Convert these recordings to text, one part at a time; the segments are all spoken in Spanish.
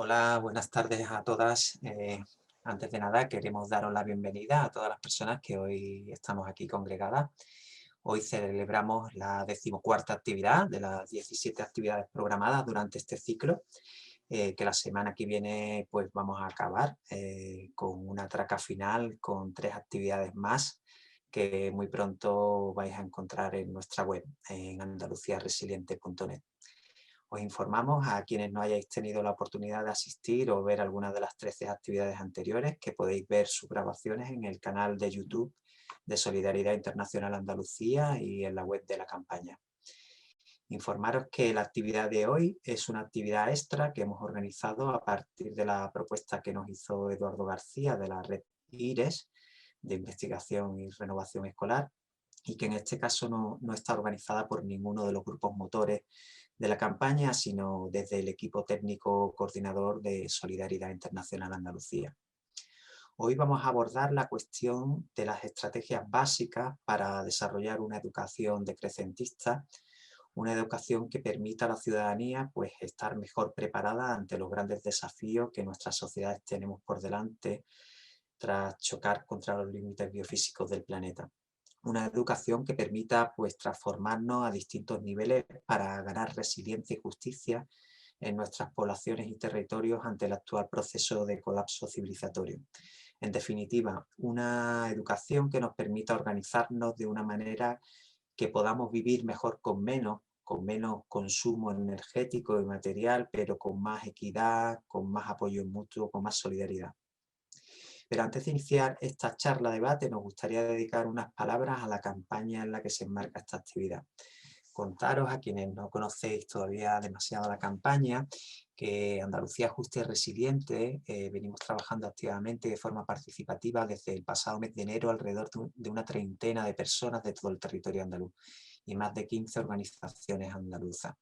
Hola, buenas tardes a todas. Antes de nada, queremos daros la bienvenida a todas las personas que hoy estamos aquí congregadas. Hoy celebramos la 14ª actividad de las 17 actividades programadas durante este ciclo, que la semana que viene pues vamos a acabar con una traca final con 3 actividades más que muy pronto vais a encontrar en nuestra web, en andaluciaresiliente.net. Os informamos a quienes no hayáis tenido la oportunidad de asistir o ver alguna de las 13 actividades anteriores, que podéis ver sus grabaciones en el canal de YouTube de Solidaridad Internacional Andalucía y en la web de la campaña. Informaros que la actividad de hoy es una actividad extra que hemos organizado a partir de la propuesta que nos hizo Eduardo García de la red IRES de Investigación y Renovación Escolar, y que en este caso no está organizada por ninguno de los grupos motores de la campaña, sino desde el equipo técnico coordinador de Solidaridad Internacional Andalucía. Hoy vamos a abordar la cuestión de las estrategias básicas para desarrollar una educación decrecentista, una educación que permita a la ciudadanía pues, estar mejor preparada ante los grandes desafíos que nuestras sociedades tenemos por delante tras chocar contra los límites biofísicos del planeta. Una educación que permita pues, transformarnos a distintos niveles para ganar resiliencia y justicia en nuestras poblaciones y territorios ante el actual proceso de colapso civilizatorio. En definitiva, una educación que nos permita organizarnos de una manera que podamos vivir mejor con menos consumo energético y material, pero con más equidad, con más apoyo mutuo, con más solidaridad. Pero antes de iniciar esta charla-debate, nos gustaría dedicar unas palabras a la campaña en la que se enmarca esta actividad. Contaros a quienes no conocéis todavía demasiado la campaña, que Andalucía Justa y Resiliente venimos trabajando activamente de forma participativa desde el pasado mes de enero alrededor de una treintena de personas de todo el territorio andaluz y más de 15 organizaciones andaluzas.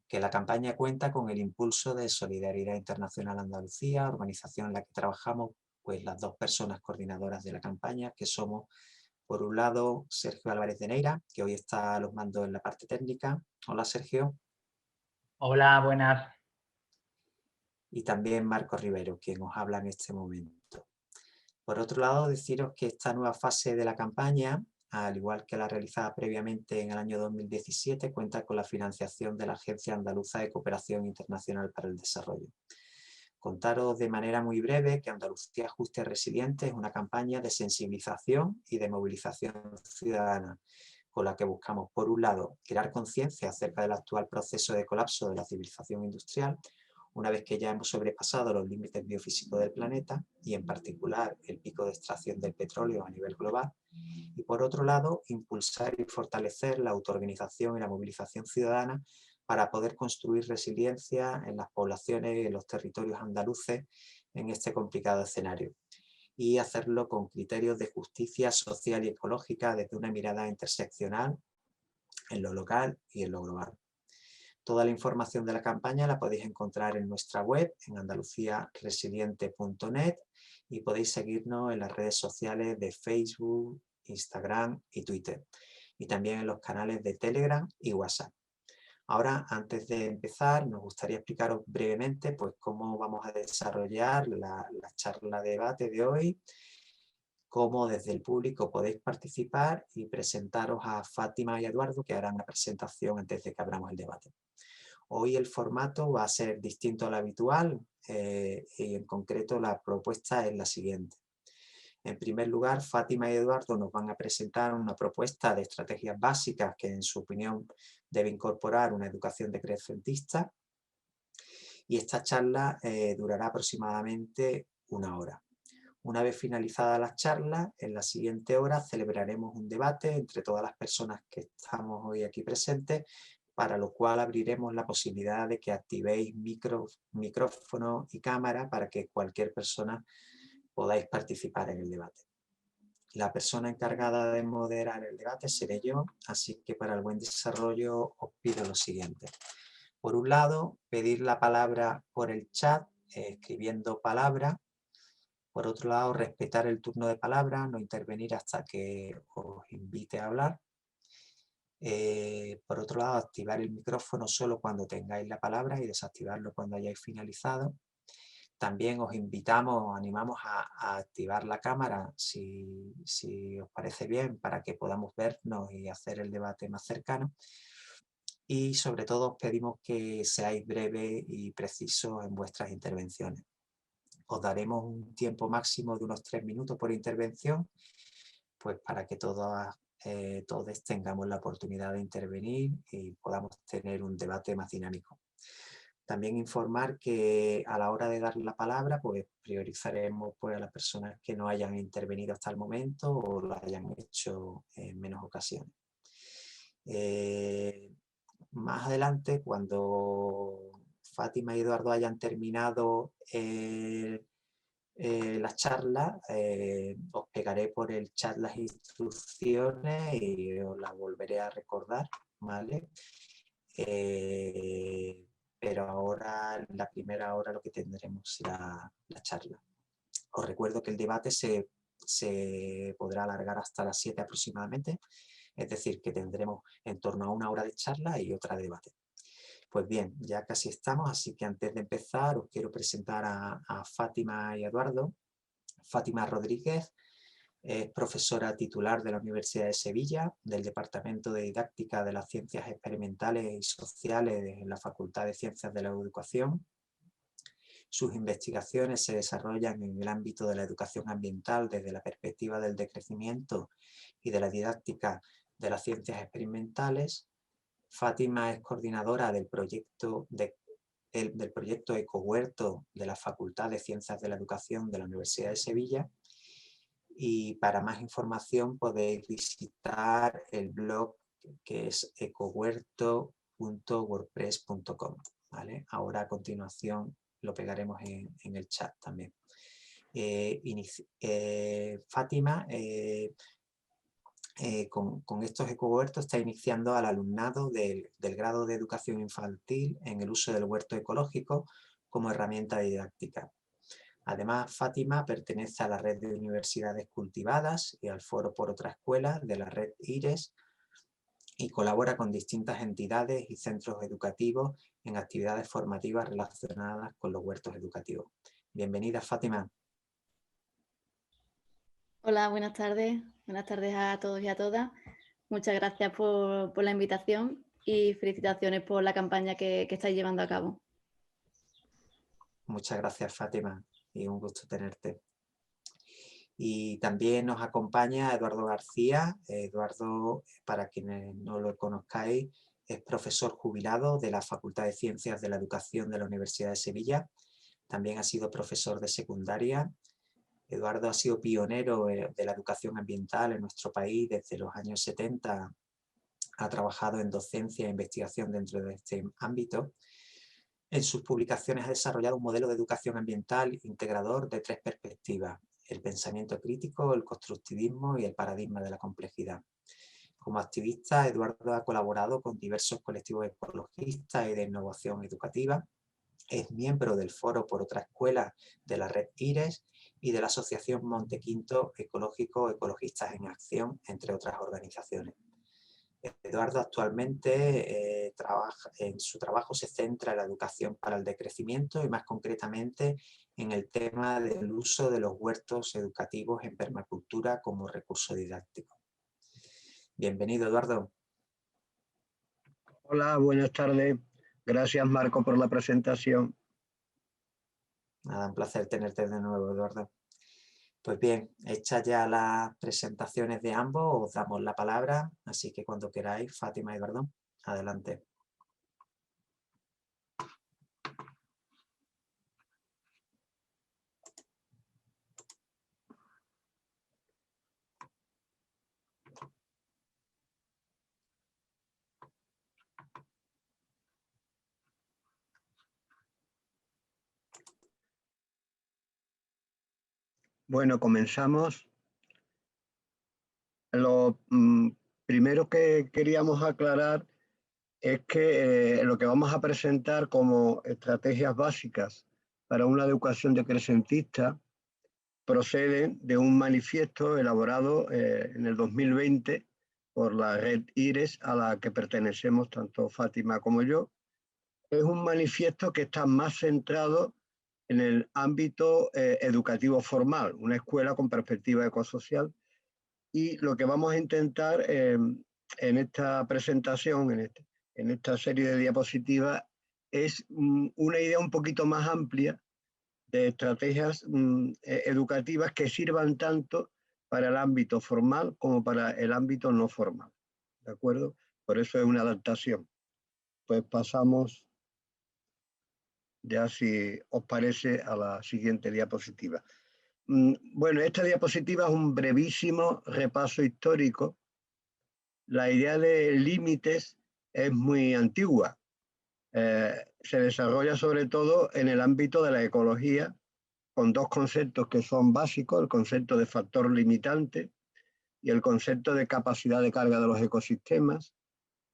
Que la campaña cuenta con el impulso de Solidaridad Internacional Andalucía, organización en la que trabajamos pues las dos personas coordinadoras de la campaña, que somos, por un lado, Sergio Álvarez de Neira, que hoy está a los mandos en la parte técnica. Hola, Sergio. Hola, buenas. Y también Marco Rivero, quien os habla en este momento. Por otro lado, deciros que esta nueva fase de la campaña, al igual que la realizada previamente en el año 2017, cuenta con la financiación de la Agencia Andaluza de Cooperación Internacional para el Desarrollo. Contaros de manera muy breve que Andalucía Justa y Resiliente es una campaña de sensibilización y de movilización ciudadana, con la que buscamos, por un lado, crear conciencia acerca del actual proceso de colapso de la civilización industrial, una vez que ya hemos sobrepasado los límites biofísicos del planeta y, en particular, el pico de extracción del petróleo a nivel global, y, por otro lado, impulsar y fortalecer la autoorganización y la movilización ciudadana para poder construir resiliencia en las poblaciones y en los territorios andaluces en este complicado escenario, y hacerlo con criterios de justicia social y ecológica desde una mirada interseccional en lo local y en lo global. Toda la información de la campaña la podéis encontrar en nuestra web, en andaluciaresiliente.net, y podéis seguirnos en las redes sociales de Facebook, Instagram y Twitter, y también en los canales de Telegram y WhatsApp. Ahora, antes de empezar, nos gustaría explicaros brevemente pues, cómo vamos a desarrollar la charla de debate de hoy, cómo desde el público podéis participar y presentaros a Fátima y Eduardo, que harán la presentación antes de que abramos el debate. Hoy el formato va a ser distinto al habitual y en concreto la propuesta es la siguiente. En primer lugar, Fátima y Eduardo nos van a presentar una propuesta de estrategias básicas que, en su opinión, debe incorporar una educación decrecentista, y esta charla durará aproximadamente 1 hora. Una vez finalizada la charla, en la siguiente hora celebraremos un debate entre todas las personas que estamos hoy aquí presentes, para lo cual abriremos la posibilidad de que activéis micrófono y cámara para que cualquier persona podáis participar en el debate. La persona encargada de moderar el debate seré yo, así que para el buen desarrollo os pido lo siguiente. Por un lado, pedir la palabra por el chat, escribiendo palabra. Por otro lado, respetar el turno de palabra, no intervenir hasta que os invite a hablar. Por otro lado, activar el micrófono solo cuando tengáis la palabra y desactivarlo cuando hayáis finalizado. También os animamos a activar la cámara si os parece bien, para que podamos vernos y hacer el debate más cercano. Y sobre todo os pedimos que seáis breves y precisos en vuestras intervenciones. Os daremos un tiempo máximo de unos 3 minutos por intervención, pues para que todos tengamos la oportunidad de intervenir y podamos tener un debate más dinámico. También informar que a la hora de dar la palabra, pues priorizaremos pues, a las personas que no hayan intervenido hasta el momento o lo hayan hecho en menos ocasiones. Más adelante, cuando Fátima y Eduardo hayan terminado la charla, os pegaré por el chat las instrucciones y os las volveré a recordar, ¿vale? Pero ahora, en la primera hora, lo que tendremos será la charla. Os recuerdo que el debate se podrá alargar hasta las 7 aproximadamente, es decir, que tendremos en torno a 1 hora de charla y otra de debate. Pues bien, ya casi estamos, así que antes de empezar os quiero presentar a Fátima y Eduardo. Fátima Rodríguez es profesora titular de la Universidad de Sevilla, del Departamento de Didáctica de las Ciencias Experimentales y Sociales en la Facultad de Ciencias de la Educación. Sus investigaciones se desarrollan en el ámbito de la educación ambiental desde la perspectiva del decrecimiento y de la didáctica de las ciencias experimentales. Fátima es coordinadora del proyecto Ecohuerto de la Facultad de Ciencias de la Educación de la Universidad de Sevilla. Y para más información podéis visitar el blog que es ecohuerto.wordpress.com, ¿vale? Ahora a continuación lo pegaremos en el chat también. Fátima, con estos ecohuertos está iniciando al alumnado del grado de educación infantil en el uso del huerto ecológico como herramienta didáctica. Además, Fátima pertenece a la red de universidades cultivadas y al foro por otra escuela de la red IRES y colabora con distintas entidades y centros educativos en actividades formativas relacionadas con los huertos educativos. Bienvenida, Fátima. Hola, buenas tardes. Buenas tardes a todos y a todas. Muchas gracias por la invitación y felicitaciones por la campaña que estáis llevando a cabo. Muchas gracias, Fátima, y un gusto tenerte. Y también nos acompaña Eduardo García. Eduardo, para quienes no lo conozcáis, es profesor jubilado de la Facultad de Ciencias de la Educación de la Universidad de Sevilla. También ha sido profesor de secundaria. Eduardo ha sido pionero de la educación ambiental en nuestro país desde los años 70. Ha trabajado en docencia e investigación dentro de este ámbito. En sus publicaciones ha desarrollado un modelo de educación ambiental integrador de 3 perspectivas: el pensamiento crítico, el constructivismo y el paradigma de la complejidad. Como activista, Eduardo ha colaborado con diversos colectivos ecologistas y de innovación educativa. Es miembro del Foro por otra escuela de la red IRES y de la Asociación Montequinto Ecológico Ecologistas en Acción, entre otras organizaciones. Eduardo actualmente en su trabajo se centra en la educación para el decrecimiento y más concretamente en el tema del uso de los huertos educativos en permacultura como recurso didáctico. Bienvenido, Eduardo. Hola, buenas tardes. Gracias, Marco, por la presentación. Nada, un placer tenerte de nuevo, Eduardo. Pues bien, hechas ya las presentaciones de ambos, os damos la palabra, así que cuando queráis, Fátima y Eduardo, adelante. Bueno, comenzamos. Lo primero que queríamos aclarar es que lo que vamos a presentar como estrategias básicas para una educación decrecentista procede de un manifiesto elaborado en el 2020 por la red IRES, a la que pertenecemos tanto Fátima como yo. Es un manifiesto que está más centrado en el ámbito educativo formal, una escuela con perspectiva ecosocial. Y lo que vamos a intentar en esta presentación, en esta serie de diapositivas, es una idea un poquito más amplia de estrategias educativas que sirvan tanto para el ámbito formal como para el ámbito no formal. ¿De acuerdo? Por eso es una adaptación. Pues pasamos, ya si os parece, a la siguiente diapositiva. Bueno, esta diapositiva es un brevísimo repaso histórico. La idea de límites es muy antigua. Se desarrolla sobre todo en el ámbito de la ecología, con dos conceptos que son básicos, el concepto de factor limitante y el concepto de capacidad de carga de los ecosistemas,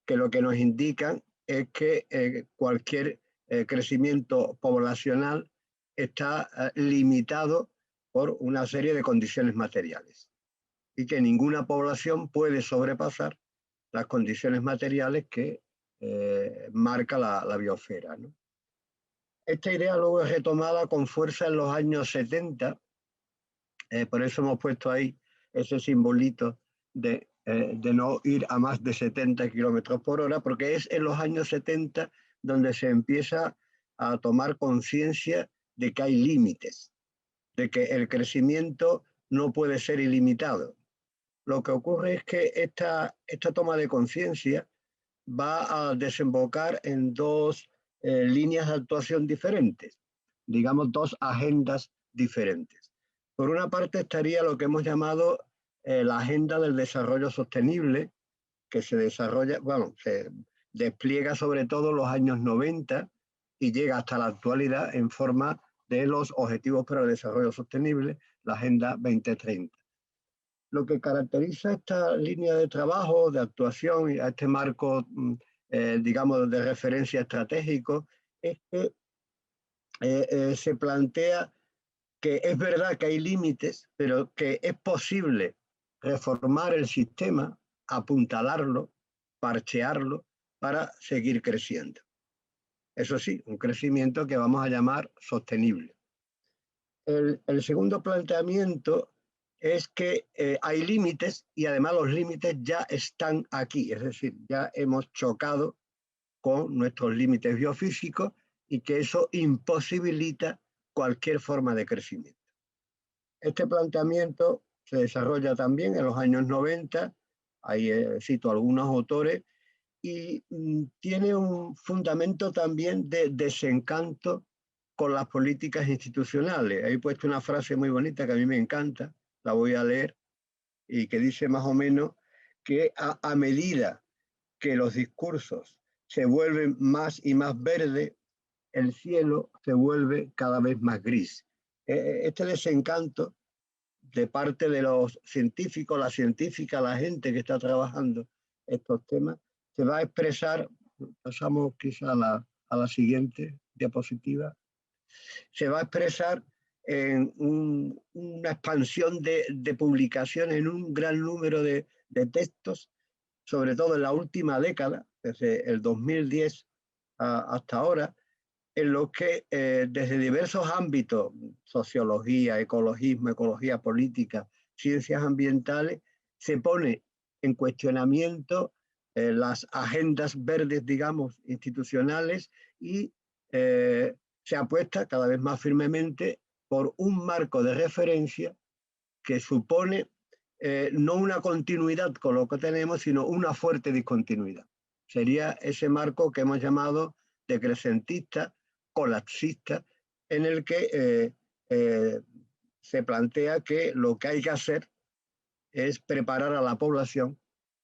que lo que nos indican es que cualquier crecimiento poblacional está limitado por una serie de condiciones materiales y que ninguna población puede sobrepasar las condiciones materiales que marca la biosfera, ¿no? Esta idea luego es retomada con fuerza en los años 70, por eso hemos puesto ahí ese simbolito de no ir a más de 70 kilómetros por hora, porque es en los años 70 donde se empieza a tomar conciencia de que hay límites, de que el crecimiento no puede ser ilimitado. Lo que ocurre es que esta toma de conciencia va a desembocar en dos líneas de actuación diferentes, digamos dos agendas diferentes. Por una parte estaría lo que hemos llamado la agenda del desarrollo sostenible, que se desarrolla, bueno, se despliega sobre todo en los años 90 y llega hasta la actualidad en forma de los Objetivos para el Desarrollo Sostenible, la Agenda 2030. Lo que caracteriza esta línea de trabajo, de actuación y a este marco, digamos, de referencia estratégico, es que se plantea que es verdad que hay límites, pero que es posible reformar el sistema, apuntalarlo, parchearlo para seguir creciendo. Eso sí, un crecimiento que vamos a llamar sostenible. El segundo planteamiento es que hay límites y además los límites ya están aquí, es decir, ya hemos chocado con nuestros límites biofísicos y que eso imposibilita cualquier forma de crecimiento. Este planteamiento se desarrolla también en los años 90, ahí cito algunos autores, y tiene un fundamento también de desencanto con las políticas institucionales. Ahí he puesto una frase muy bonita que a mí me encanta, la voy a leer, y que dice más o menos que a medida que los discursos se vuelven más y más verdes, el cielo se vuelve cada vez más gris. Este desencanto de parte de los científicos, la científica, la gente que está trabajando estos temas, se va a expresar, pasamos quizá a la siguiente diapositiva, se va a expresar en una expansión de publicaciones, en un gran número de textos, sobre todo en la última década, desde el 2010 hasta ahora, en los que desde diversos ámbitos, sociología, ecologismo, ecología política, ciencias ambientales, se pone en cuestionamiento las agendas verdes, digamos, institucionales y se apuesta cada vez más firmemente por un marco de referencia que supone no una continuidad con lo que tenemos, sino una fuerte discontinuidad. Sería ese marco que hemos llamado decrecentista, colapsista, en el que se plantea que lo que hay que hacer es preparar a la población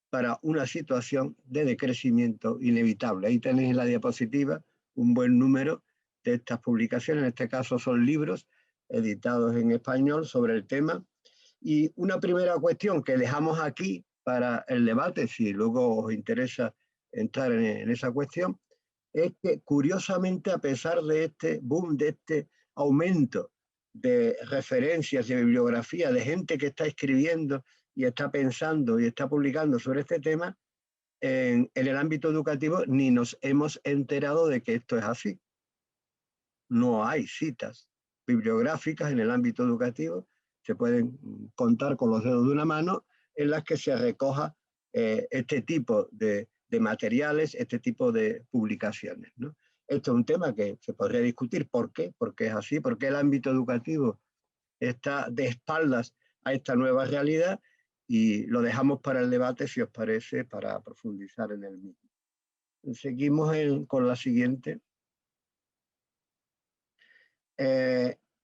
para una situación de decrecimiento inevitable. Ahí tenéis en la diapositiva un buen número de estas publicaciones, en este caso son libros editados en español sobre el tema. Y una primera cuestión que dejamos aquí para el debate, si luego os interesa entrar en esa cuestión, es que curiosamente a pesar de este boom, de este aumento de referencias, de bibliografía, de gente que está escribiendo y está pensando y está publicando sobre este tema, en el ámbito educativo ni nos hemos enterado de que esto es así. No hay citas bibliográficas en el ámbito educativo, se pueden contar con los dedos de una mano, en las que se recoja este tipo de materiales, este tipo de publicaciones, ¿no? Esto es un tema que se podría discutir. ¿Por qué? Porque es así, porque el ámbito educativo está de espaldas a esta nueva realidad, y lo dejamos para el debate, si os parece, para profundizar en el mismo. Seguimos con la siguiente.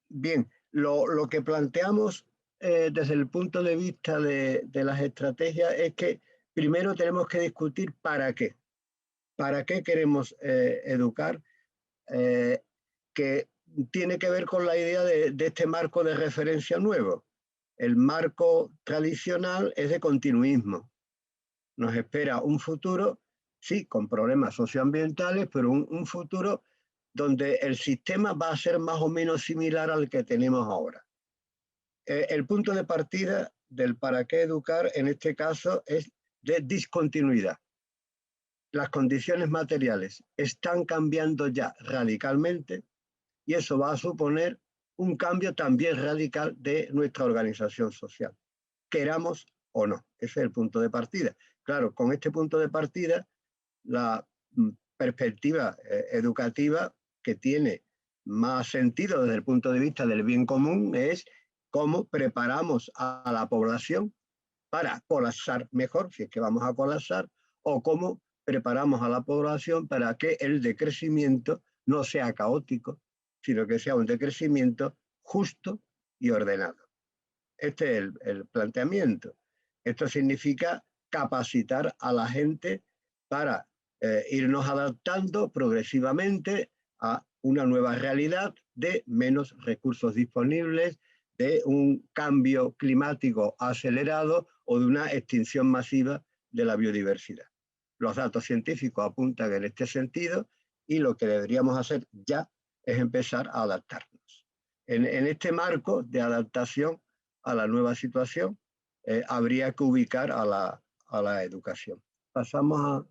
Bien, lo que planteamos desde el punto de vista de las estrategias es que primero tenemos que discutir para qué. ¿Para qué queremos educar? Que tiene que ver con la idea de este marco de referencia nuevo. El marco tradicional es de continuismo. Nos espera un futuro, sí, con problemas socioambientales, pero un futuro donde el sistema va a ser más o menos similar al que tenemos ahora. El punto de partida del para qué educar en este caso es de discontinuidad. Las condiciones materiales están cambiando ya radicalmente, y eso va a suponer un cambio también radical de nuestra organización social, queramos o no. Ese es el punto de partida. Claro, con este punto de partida, la perspectiva educativa que tiene más sentido desde el punto de vista del bien común es cómo preparamos a la población para colapsar mejor, si es que vamos a colapsar, o cómo preparamos a la población para que el decrecimiento no sea caótico, sino que sea un decrecimiento justo y ordenado. Este es el planteamiento. Esto significa capacitar a la gente para irnos adaptando progresivamente a una nueva realidad de menos recursos disponibles, de un cambio climático acelerado o de una extinción masiva de la biodiversidad. Los datos científicos apuntan en este sentido, y lo que deberíamos hacer ya es empezar a adaptarnos. En este marco de adaptación a la nueva situación, habría que ubicar a la educación. Pasamos a...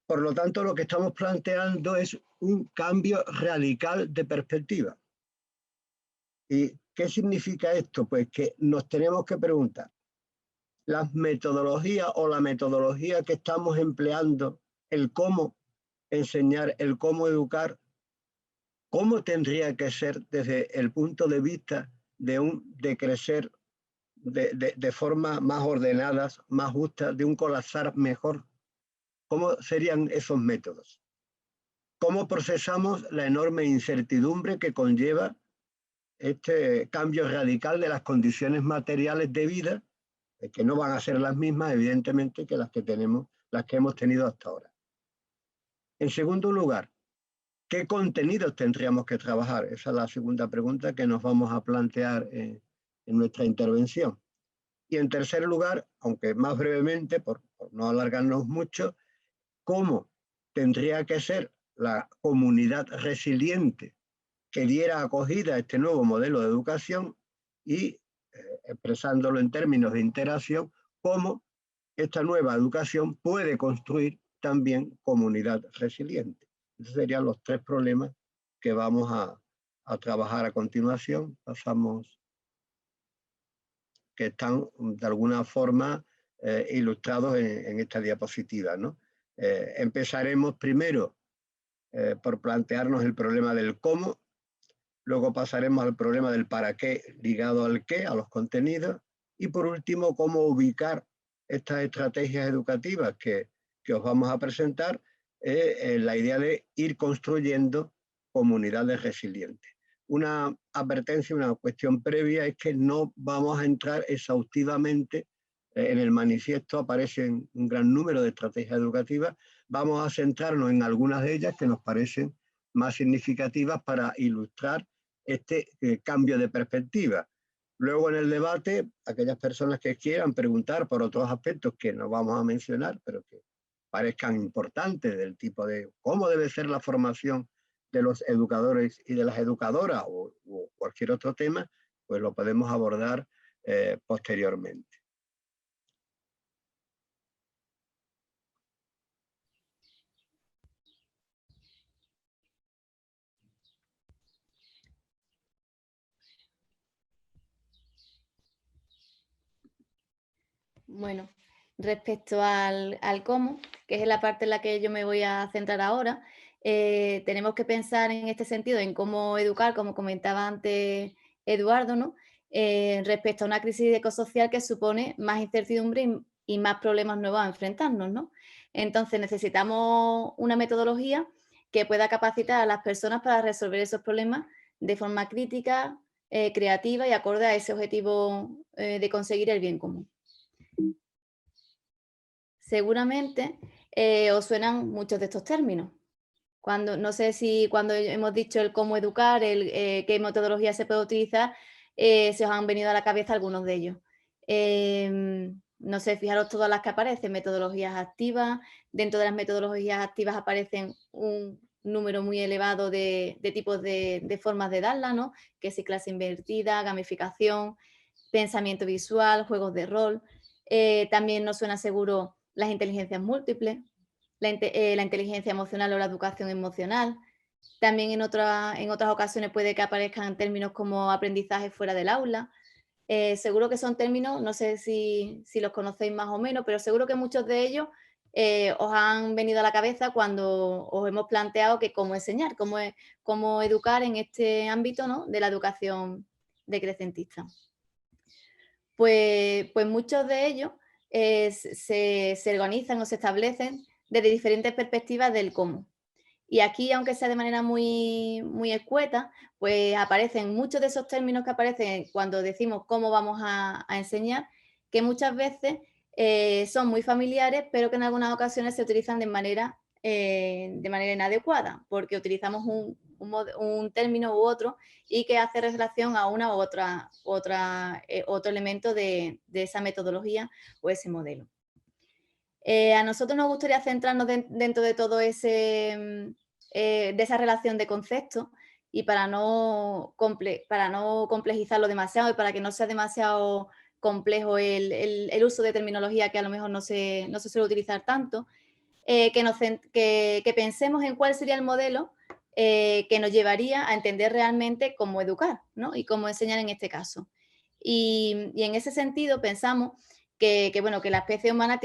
Por lo tanto, lo que estamos planteando es un cambio radical de perspectiva. ¿Y qué significa esto? Pues que nos tenemos que preguntar, las metodologías o la metodología que estamos empleando, el cómo enseñar, el cómo educar, ¿cómo tendría que ser desde el punto de vista de crecer de forma más ordenadas, más justas, de un colapsar mejor? ¿Cómo serían esos métodos? ¿Cómo procesamos la enorme incertidumbre que conlleva este cambio radical de las condiciones materiales de vida, que no van a ser las mismas, evidentemente, que las que hemos tenido hasta ahora? En segundo lugar, ¿qué contenidos tendríamos que trabajar? Esa es la segunda pregunta que nos vamos a plantear en nuestra intervención. Y en tercer lugar, aunque más brevemente, por no alargarnos mucho, ¿cómo tendría que ser la comunidad resiliente que diera acogida a este nuevo modelo de educación? Y, expresándolo en términos de interacción, cómo esta nueva educación puede construir también comunidad resiliente. Esos serían los tres problemas que vamos a trabajar a continuación. Pasamos, que están de alguna forma ilustrados en esta diapositiva, ¿no? Empezaremos primero por plantearnos el problema del cómo, luego pasaremos al problema del para qué ligado al qué, a los contenidos, y por último, cómo ubicar estas estrategias educativas que os vamos a presentar en la idea de ir construyendo comunidades resilientes. Una advertencia, una cuestión previa, es que no vamos a entrar exhaustivamente en el manifiesto. Aparecen un gran número de estrategias educativas. Vamos a centrarnos en algunas de ellas que nos parecen más significativas para ilustrar este cambio de perspectiva. Luego, en el debate, aquellas personas que quieran preguntar por otros aspectos que no vamos a mencionar, pero que parezcan importantes, del tipo de cómo debe ser la formación de los educadores y de las educadoras, o cualquier otro tema, pues lo podemos abordar posteriormente. Bueno, respecto al cómo, que es la parte en la que yo me voy a centrar ahora, tenemos que pensar en este sentido, en cómo educar, como comentaba antes Eduardo, ¿no? Respecto a una crisis ecosocial que supone más incertidumbre y más problemas nuevos a enfrentarnos, ¿no? Entonces necesitamos una metodología que pueda capacitar a las personas para resolver esos problemas de forma crítica, creativa y acorde a ese objetivo de conseguir el bien común. Seguramente os suenan muchos de estos términos. No sé si cuando hemos dicho el cómo educar, qué metodología se puede utilizar, se os han venido a la cabeza algunos de ellos. No sé, fijaros todas las que aparecen, metodologías activas. Dentro de las metodologías activas aparecen un número muy elevado de tipos de formas de darla, ¿no? Que si clase invertida, gamificación, pensamiento visual, juegos de rol. También nos suena seguro las inteligencias múltiples, la inteligencia emocional o la educación emocional. También en otras ocasiones puede que aparezcan términos como aprendizaje fuera del aula. Seguro que son términos, no sé si los conocéis más o menos, pero seguro que muchos de ellos os han venido a la cabeza cuando os hemos planteado que cómo enseñar, cómo educar en este ámbito, ¿no? De la educación decrecentista. Pues muchos de ellos se organizan o se establecen desde diferentes perspectivas del cómo. Y aquí, aunque sea de manera muy, muy escueta, pues aparecen muchos de esos términos que aparecen cuando decimos cómo vamos a enseñar, que muchas veces son muy familiares, pero que en algunas ocasiones se utilizan de manera inadecuada, porque utilizamos un término u otro y que hace relación a una u otro elemento de esa metodología o ese modelo. A nosotros nos gustaría centrarnos dentro de todo de esa relación de conceptos y para no complejizarlo demasiado y para que no sea demasiado complejo el uso de terminología que a lo mejor no se suele utilizar tanto, que pensemos en cuál sería el modelo que nos llevaría a entender realmente cómo educar, ¿no? Y cómo enseñar en este caso. Y en ese sentido pensamos que la especie humana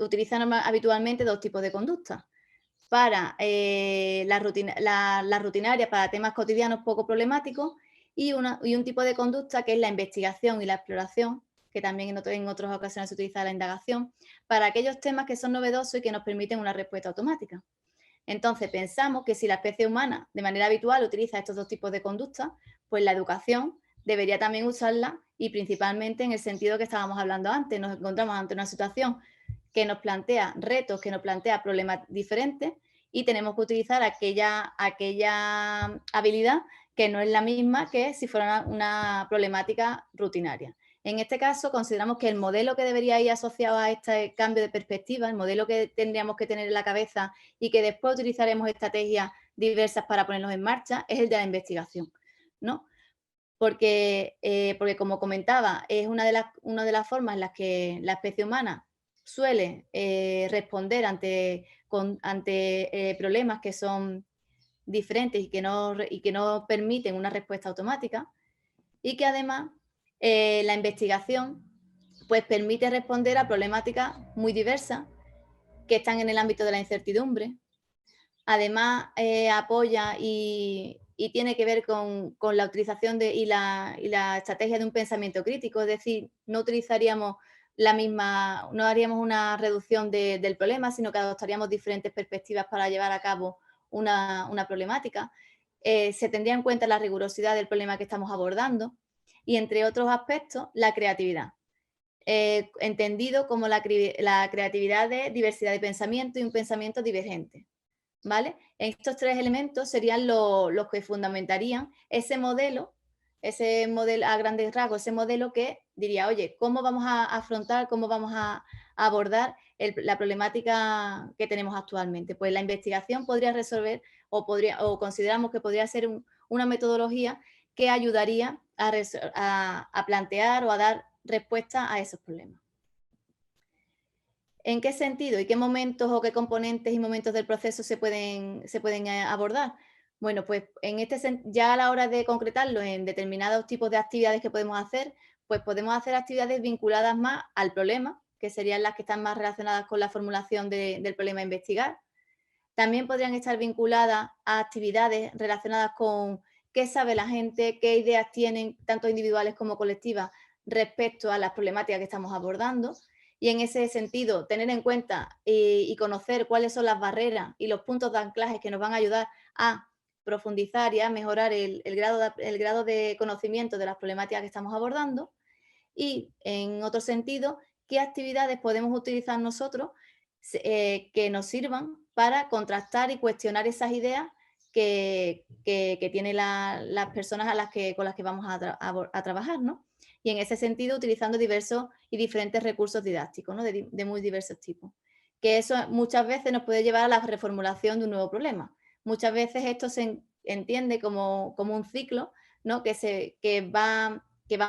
utiliza habitualmente dos tipos de conductas. Para las rutinarias, para temas cotidianos poco problemáticos, y un tipo de conducta que es la investigación y la exploración, que también en otras ocasiones se utiliza la indagación, para aquellos temas que son novedosos y que nos permiten una respuesta automática. Entonces, pensamos que si la especie humana de manera habitual utiliza estos dos tipos de conductas, pues la educación debería también usarla y principalmente en el sentido que estábamos hablando antes. Nos encontramos ante una situación que nos plantea retos, que nos plantea problemas diferentes y tenemos que utilizar aquella habilidad que no es la misma que si fuera una problemática rutinaria. En este caso, consideramos que el modelo que debería ir asociado a este cambio de perspectiva, el modelo que tendríamos que tener en la cabeza y que después utilizaremos estrategias diversas para ponernos en marcha, es el de la investigación, ¿no? Porque como comentaba, es una de las formas en las que la especie humana suele responder ante problemas que son diferentes y que no permiten una respuesta automática, y que además la investigación pues permite responder a problemáticas muy diversas que están en el ámbito de la incertidumbre. Además, apoya y tiene que ver con la utilización y la estrategia de un pensamiento crítico, es decir, no utilizaríamos no haríamos una reducción del problema, sino que adoptaríamos diferentes perspectivas para llevar a cabo una problemática. Se tendría en cuenta la rigurosidad del problema que estamos abordando y, entre otros aspectos, la creatividad. Entendido como la creatividad de diversidad de pensamiento y un pensamiento divergente, ¿vale? Estos tres elementos serían los que fundamentarían ese modelo a grandes rasgos, ese modelo que diría, oye, ¿cómo vamos a afrontar, cómo vamos a abordar la problemática que tenemos actualmente? Pues la investigación podría resolver o consideramos que podría ser una metodología que ayudaría a plantear o a dar respuesta a esos problemas. ¿En qué sentido y qué momentos o qué componentes y momentos del proceso se pueden abordar? Bueno, pues ya a la hora de concretarlo en determinados tipos de actividades que podemos hacer, pues podemos hacer actividades vinculadas más al problema que serían las que están más relacionadas con la formulación del problema a investigar. También podrían estar vinculadas a actividades relacionadas con qué sabe la gente, qué ideas tienen, tanto individuales como colectivas, respecto a las problemáticas que estamos abordando. Y en ese sentido, tener en cuenta y conocer cuáles son las barreras y los puntos de anclaje que nos van a ayudar a profundizar y a mejorar el grado de conocimiento de las problemáticas que estamos abordando. Y en otro sentido, qué actividades podemos utilizar nosotros que nos sirvan para contrastar y cuestionar esas ideas que tienen las personas con las que vamos a trabajar, ¿no? Y en ese sentido, utilizando diversos y diferentes recursos didácticos, ¿no? de muy diversos tipos. Que eso muchas veces nos puede llevar a la reformulación de un nuevo problema. Muchas veces esto se entiende como un ciclo, ¿no? que va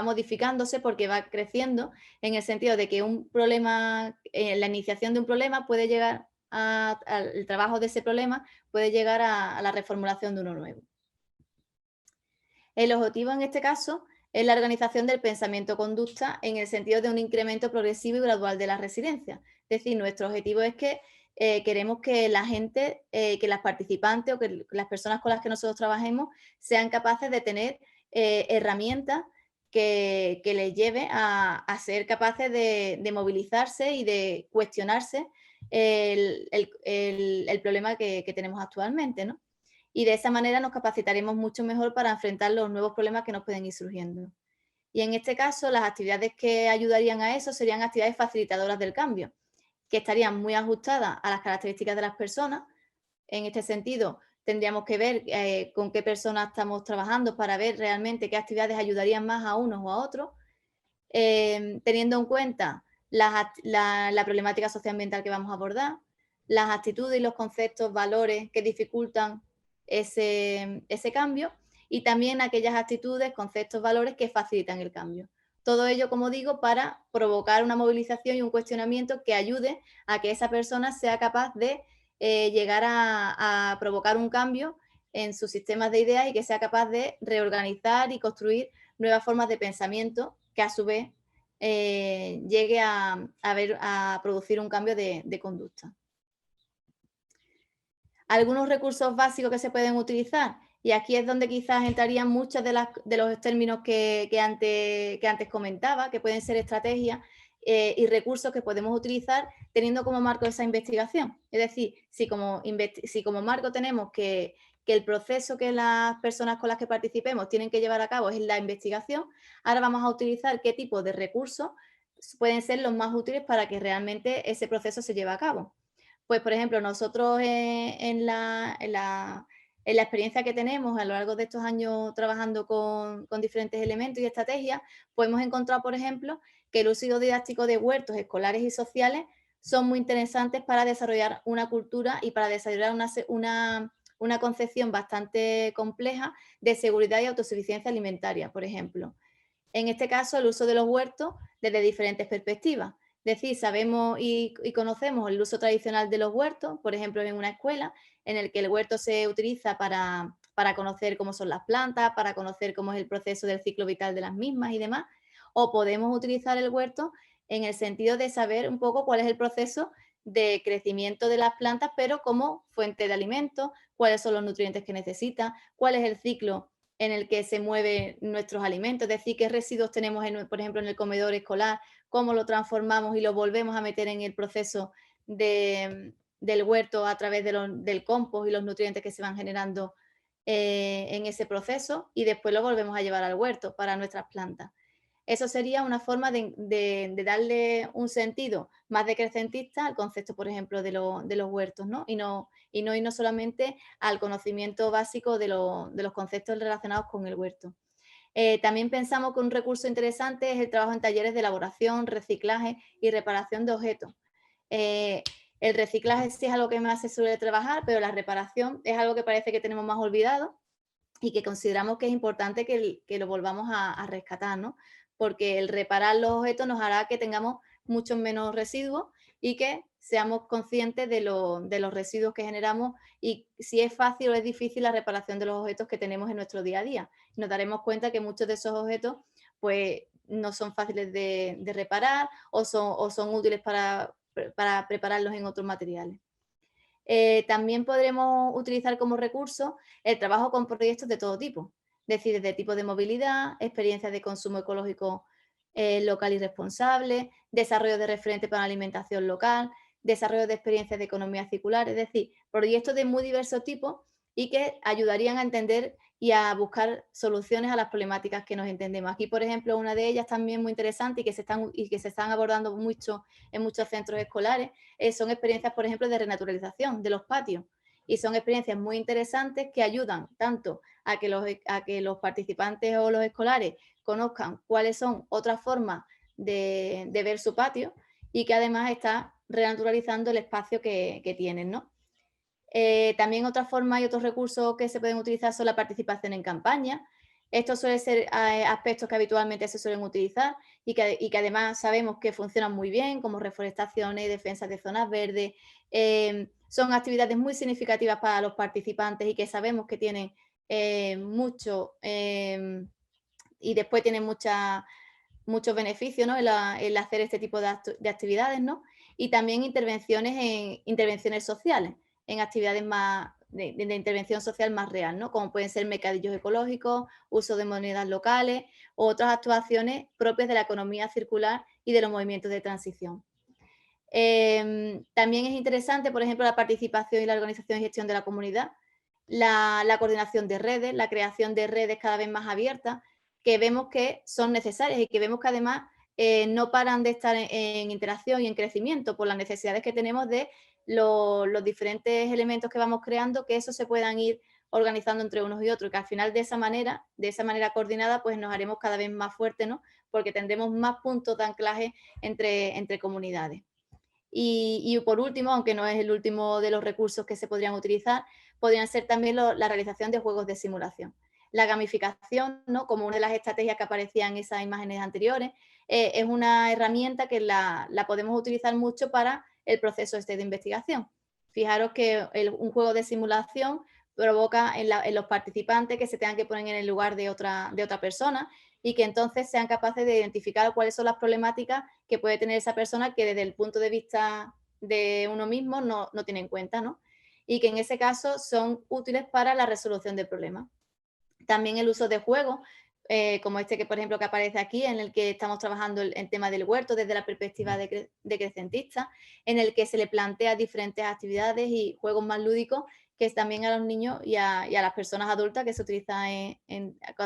modificándose porque va creciendo, en el sentido de que un problema, la iniciación de un problema puede llegar al trabajo de ese problema, puede llegar a la reformulación de uno nuevo. El objetivo en este caso es la organización del pensamiento-conducta en el sentido de un incremento progresivo y gradual de la resiliencia. Es decir, nuestro objetivo es que queremos que la gente, que las participantes o que las personas con las que nosotros trabajemos sean capaces de tener herramientas que les lleve a ser capaces de movilizarse y de cuestionarse el problema que tenemos actualmente, ¿no? Y de esa manera nos capacitaremos mucho mejor para enfrentar los nuevos problemas que nos pueden ir surgiendo. Y en este caso, las actividades que ayudarían a eso serían actividades facilitadoras del cambio, que estarían muy ajustadas a las características de las personas. En este sentido, tendríamos que ver con qué personas estamos trabajando para ver realmente qué actividades ayudarían más a unos o a otros, teniendo en cuenta la problemática socioambiental que vamos a abordar, las actitudes y los conceptos, valores que dificultan ese cambio y también aquellas actitudes, conceptos, valores que facilitan el cambio. Todo ello, como digo, para provocar una movilización y un cuestionamiento que ayude a que esa persona sea capaz de llegar a provocar un cambio en sus sistemas de ideas y que sea capaz de reorganizar y construir nuevas formas de pensamiento que a su vez llegue a producir un cambio de conducta. Algunos recursos básicos que se pueden utilizar, y aquí es donde quizás entrarían muchos de los términos que antes comentaba, que pueden ser estrategias y recursos que podemos utilizar teniendo como marco esa investigación. Es decir, si como marco tenemos que el proceso que las personas con las que participemos tienen que llevar a cabo es la investigación, ahora vamos a utilizar qué tipo de recursos pueden ser los más útiles para que realmente ese proceso se lleve a cabo. Pues, por ejemplo, nosotros en la experiencia que tenemos a lo largo de estos años trabajando con diferentes elementos y estrategias, pues hemos encontrado, por ejemplo, que el uso didáctico de huertos escolares y sociales son muy interesantes para desarrollar una cultura y para desarrollar una concepción bastante compleja de seguridad y autosuficiencia alimentaria, por ejemplo. En este caso, el uso de los huertos desde diferentes perspectivas. Es decir, sabemos y conocemos el uso tradicional de los huertos, por ejemplo, en una escuela, en el que el huerto se utiliza para conocer cómo son las plantas, para conocer cómo es el proceso del ciclo vital de las mismas y demás. O podemos utilizar el huerto en el sentido de saber un poco cuál es el proceso de crecimiento de las plantas, pero como fuente de alimento, cuáles son los nutrientes que necesitan, cuál es el ciclo en el que se mueven nuestros alimentos, es decir, qué residuos tenemos, por ejemplo, en el comedor escolar, cómo lo transformamos y lo volvemos a meter en el proceso del huerto a través del compost y los nutrientes que se van generando en ese proceso, y después lo volvemos a llevar al huerto para nuestras plantas. Eso sería una forma de darle un sentido más decrecentista al concepto, por ejemplo, de los huertos, ¿no? Y no irnos solamente al conocimiento básico de los conceptos relacionados con el huerto. También pensamos que un recurso interesante es el trabajo en talleres de elaboración, reciclaje y reparación de objetos. El reciclaje sí es algo que más se suele trabajar, pero la reparación es algo que parece que tenemos más olvidado y que consideramos que es importante que lo volvamos a rescatar, ¿no? Porque el reparar los objetos nos hará que tengamos muchos menos residuos y que seamos conscientes de los residuos que generamos y si es fácil o es difícil la reparación de los objetos que tenemos en nuestro día a día. Nos daremos cuenta que muchos de esos objetos pues no son fáciles de reparar o son útiles para prepararlos en otros materiales. También podremos utilizar como recurso el trabajo con proyectos de todo tipo, es decir, desde tipos de movilidad, experiencias de consumo ecológico local y responsable, desarrollo de referentes para la alimentación local, desarrollo de experiencias de economía circular, es decir, proyectos de muy diversos tipos y que ayudarían a entender y a buscar soluciones a las problemáticas que nos entendemos. Aquí, por ejemplo, una de ellas también muy interesante y que se están abordando mucho en muchos centros escolares, son experiencias, por ejemplo, de renaturalización de los patios. Y son experiencias muy interesantes que ayudan tanto a que los participantes o los escolares conozcan cuáles son otras formas de ver su patio y que además está renaturalizando el espacio que tienen, ¿no? También otra forma y otros recursos que se pueden utilizar son la participación en campaña. Estos suelen ser aspectos que habitualmente se suelen utilizar y que además sabemos que funcionan muy bien, como reforestaciones, defensas de zonas verdes. Son actividades muy significativas para los participantes y que sabemos que tienen mucho y después tienen muchos beneficios, ¿no? el hacer este tipo de actividades, ¿no? Y también intervenciones sociales, en actividades más de intervención social más real, ¿no? Como pueden ser mercadillos ecológicos, uso de monedas locales u otras actuaciones propias de la economía circular y de los movimientos de transición. También es interesante, por ejemplo, la participación y la organización y gestión de la comunidad, la coordinación de redes, la creación de redes cada vez más abiertas, que vemos que son necesarias y que vemos que además no paran de estar en interacción y en crecimiento por las necesidades que tenemos de los diferentes elementos que vamos creando, que eso se puedan ir organizando entre unos y otros, y que al final de esa manera coordinada, pues nos haremos cada vez más fuertes, ¿no? Porque tendremos más puntos de anclaje entre comunidades. Y por último, aunque no es el último de los recursos que se podrían utilizar, podrían ser también la realización de juegos de simulación. La gamificación, ¿no? Como una de las estrategias que aparecían en esas imágenes anteriores, es una herramienta que la podemos utilizar mucho para el proceso de investigación. Fijaros que un juego de simulación provoca en los participantes que se tengan que poner en el lugar de otra persona y que entonces sean capaces de identificar cuáles son las problemáticas que puede tener esa persona que desde el punto de vista de uno mismo no tiene en cuenta, ¿no? Y que en ese caso son útiles para la resolución del problema. También el uso de juegos, como este que, por ejemplo, que aparece aquí, en el que estamos trabajando el tema del huerto desde la perspectiva de crecentista, en el que se le plantea diferentes actividades y juegos más lúdicos que es también a los niños y a las personas adultas, que se utiliza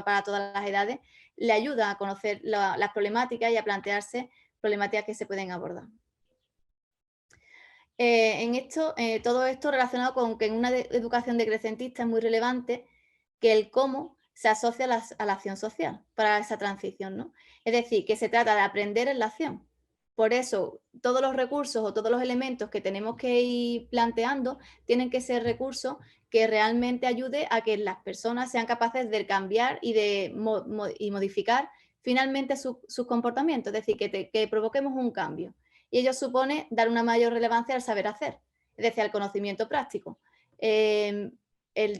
para todas las edades, le ayuda a conocer las problemáticas y a plantearse problemáticas que se pueden abordar. Todo esto relacionado con que en una educación decrecentista es muy relevante que el cómo se asocia a la acción social para esa transición, ¿no? Es decir, que se trata de aprender en la acción. Por eso, todos los recursos o todos los elementos que tenemos que ir planteando tienen que ser recursos que realmente ayuden a que las personas sean capaces de cambiar y de modificar finalmente sus comportamientos, es decir, que provoquemos un cambio. Y ello supone dar una mayor relevancia al saber hacer, es decir, al conocimiento práctico.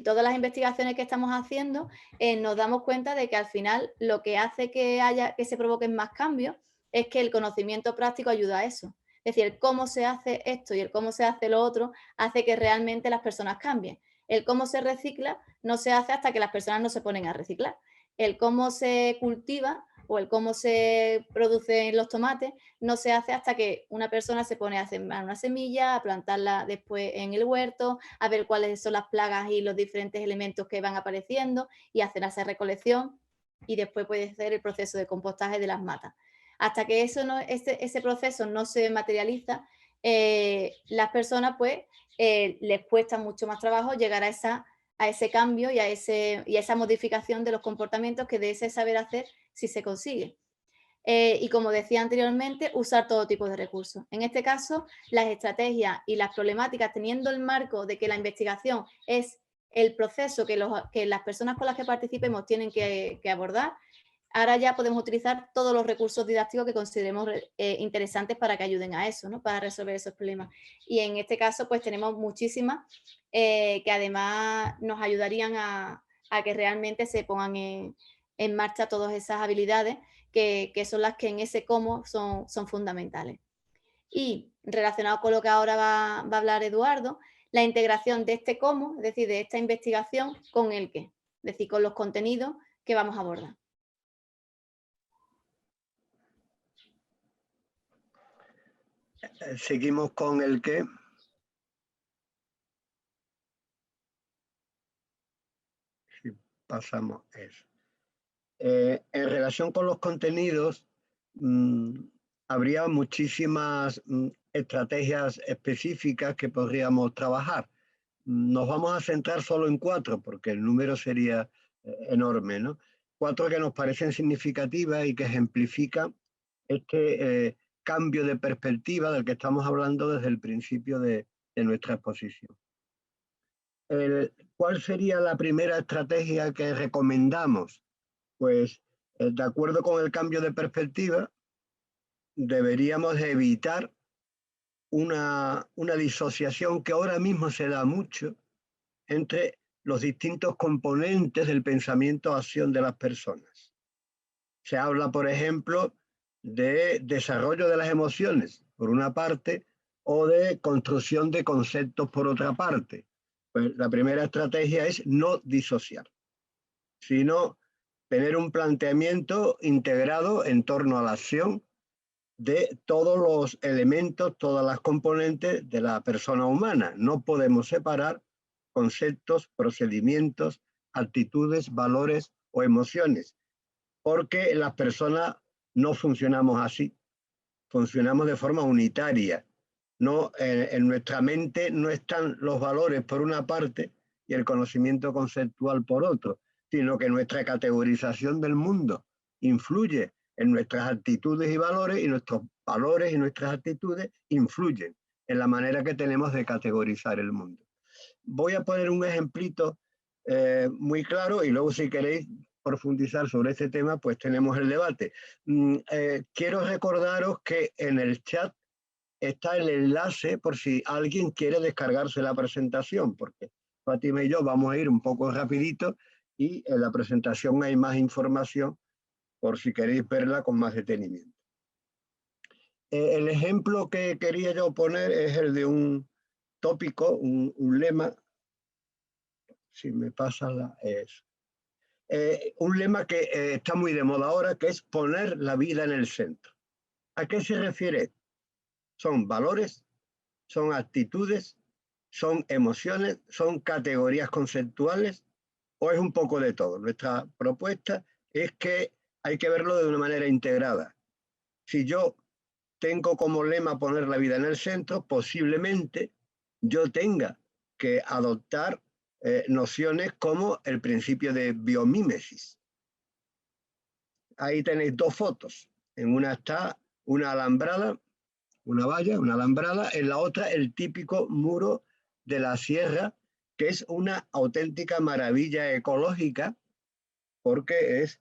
Todas las investigaciones que estamos haciendo nos damos cuenta de que al final lo que hace que se provoquen más cambios es que el conocimiento práctico ayuda a eso. Es decir, el cómo se hace esto y el cómo se hace lo otro hace que realmente las personas cambien. El cómo se recicla no se hace hasta que las personas no se ponen a reciclar. El cómo se cultiva o el cómo se producen los tomates no se hace hasta que una persona se pone a sembrar una semilla, a plantarla después en el huerto, a ver cuáles son las plagas y los diferentes elementos que van apareciendo y hacer esa recolección y después puede ser el proceso de compostaje de las matas. Hasta que ese proceso no se materializa, las personas pues les cuesta mucho más trabajo llegar a ese cambio y a esa modificación de los comportamientos que de ese saber hacer si se consigue. Y como decía anteriormente, usar todo tipo de recursos. En este caso, las estrategias y las problemáticas, teniendo el marco de que la investigación es el proceso que las personas con las que participemos tienen que abordar, ahora ya podemos utilizar todos los recursos didácticos que consideremos interesantes para que ayuden a eso, ¿no? Para resolver esos problemas. Y en este caso, pues tenemos muchísimas que además nos ayudarían a que realmente se pongan en marcha todas esas habilidades que son las que en ese cómo son fundamentales. Y relacionado con lo que ahora va a hablar Eduardo, la integración de este cómo, es decir, de esta investigación con el qué, es decir, con los contenidos que vamos a abordar. Seguimos con el qué. Si pasamos eso. En relación con los contenidos, habría muchísimas estrategias específicas que podríamos trabajar. Nos vamos a centrar solo en 4 porque el número sería enorme, ¿no? 4 que nos parecen significativas y que ejemplifican este cambio de perspectiva del que estamos hablando desde el principio de nuestra exposición. ¿Cuál sería la primera estrategia que recomendamos? Pues, de acuerdo con el cambio de perspectiva, deberíamos evitar una disociación que ahora mismo se da mucho entre los distintos componentes del pensamiento-acción de las personas. Se habla, por ejemplo, de desarrollo de las emociones, por una parte, o de construcción de conceptos, por otra parte. Pues la primera estrategia es no disociar, sino tener un planteamiento integrado en torno a la acción de todos los elementos, todas las componentes de la persona humana. No podemos separar conceptos, procedimientos, actitudes, valores o emociones, porque las personas no funcionamos así, funcionamos de forma unitaria. No, en nuestra mente no están los valores por una parte y el conocimiento conceptual por otro, sino que nuestra categorización del mundo influye en nuestras actitudes y valores, y nuestros valores y nuestras actitudes influyen en la manera que tenemos de categorizar el mundo. Voy a poner un ejemplito muy claro y luego, si queréis profundizar sobre este tema, pues tenemos el debate. Quiero recordaros que en el chat está el enlace por si alguien quiere descargarse la presentación, porque Fátima y yo vamos a ir un poco rapidito y en la presentación hay más información por si queréis verla con más detenimiento. El ejemplo que quería yo poner es el de un tópico, un lema, si me pasa un lema que está muy de moda ahora, que es poner la vida en el centro. ¿A qué se refiere? Son valores, son actitudes, son emociones, son categorías conceptuales, o es un poco de todo. Nuestra propuesta es que hay que verlo de una manera integrada. Si yo tengo como lema poner la vida en el centro, posiblemente yo tenga que adoptar nociones como el principio de biomímesis. Ahí tenéis 2 fotos. En una está una alambrada, una valla, una alambrada, en la otra el típico muro de la sierra, que es una auténtica maravilla ecológica, porque es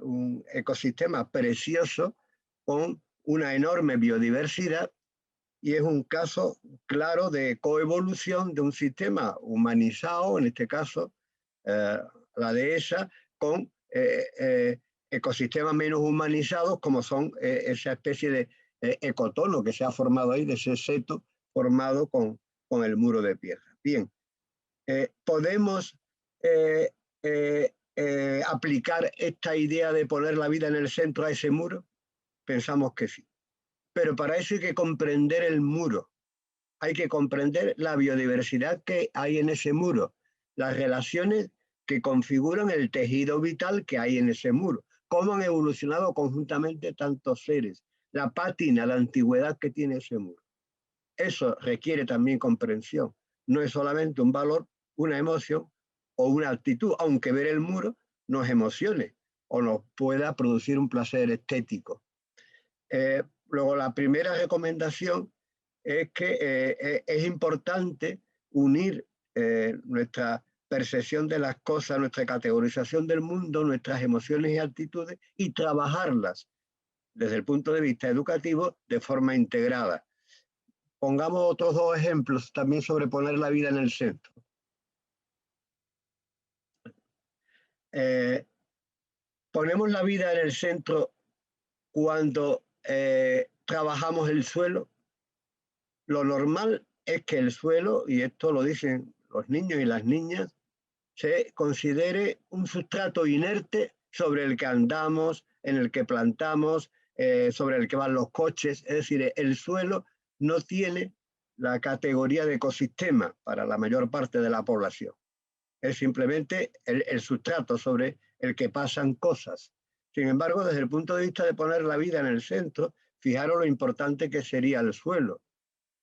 un ecosistema precioso con una enorme biodiversidad, y es un caso claro de coevolución de un sistema humanizado, en este caso la dehesa, con ecosistemas menos humanizados, como son esa especie de ecotono que se ha formado ahí, de ese seto formado con el muro de piedra. Bien, ¿podemos aplicar esta idea de poner la vida en el centro a ese muro? Pensamos que sí. Pero para eso hay que comprender el muro. Hay que comprender la biodiversidad que hay en ese muro, las relaciones que configuran el tejido vital que hay en ese muro, cómo han evolucionado conjuntamente tantos seres, la pátina, la antigüedad que tiene ese muro. Eso requiere también comprensión. No es solamente un valor, una emoción o una actitud, aunque ver el muro nos emocione o nos pueda producir un placer estético. Luego, la primera recomendación es que es importante unir nuestra percepción de las cosas, nuestra categorización del mundo, nuestras emociones y actitudes, y trabajarlas desde el punto de vista educativo de forma integrada. Pongamos otros 2 ejemplos también sobre poner la vida en el centro. ponemos la vida en el centro cuando trabajamos el suelo. Lo normal es que el suelo, y esto lo dicen los niños y las niñas, se considere un sustrato inerte sobre el que andamos, en el que plantamos, sobre el que van los coches. Es decir, el suelo no tiene la categoría de ecosistema para la mayor parte de la población. Es simplemente el sustrato sobre el que pasan cosas. Sin embargo, desde el punto de vista de poner la vida en el centro, fijaros lo importante que sería el suelo.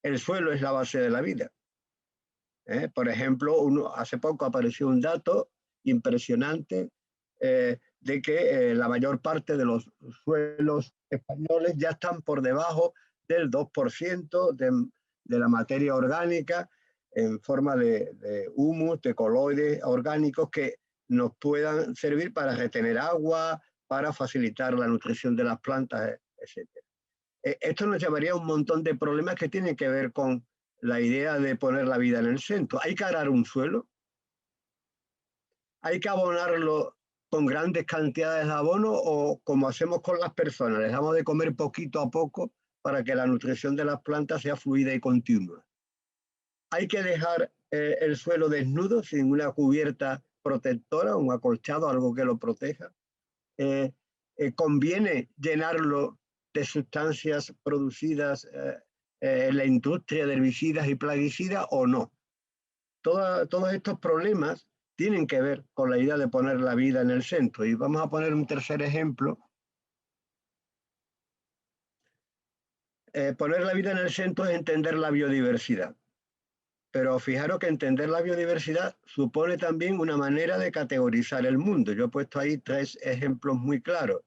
El suelo es la base de la vida. Por ejemplo, hace poco apareció un dato impresionante de que la mayor parte de los suelos españoles ya están por debajo del 2% de la materia orgánica en forma de humus, de coloides orgánicos que nos puedan servir para retener agua, para facilitar la nutrición de las plantas, etc. Esto nos llevaría a un montón de problemas que tienen que ver con la idea de poner la vida en el centro. Hay que arar un suelo, hay que abonarlo con grandes cantidades de abono o como hacemos con las personas, les damos de comer poquito a poco para que la nutrición de las plantas sea fluida y continua. Hay que dejar el suelo desnudo sin una cubierta protectora, un acolchado, algo que lo proteja. Conviene llenarlo de sustancias producidas en la industria de herbicidas y plaguicidas o no. Todos estos problemas tienen que ver con la idea de poner la vida en el centro. Y vamos a poner un tercer ejemplo. Poner la vida en el centro es entender la biodiversidad. Pero fijaros que entender la biodiversidad supone también una manera de categorizar el mundo. Yo he puesto ahí 3 ejemplos muy claros.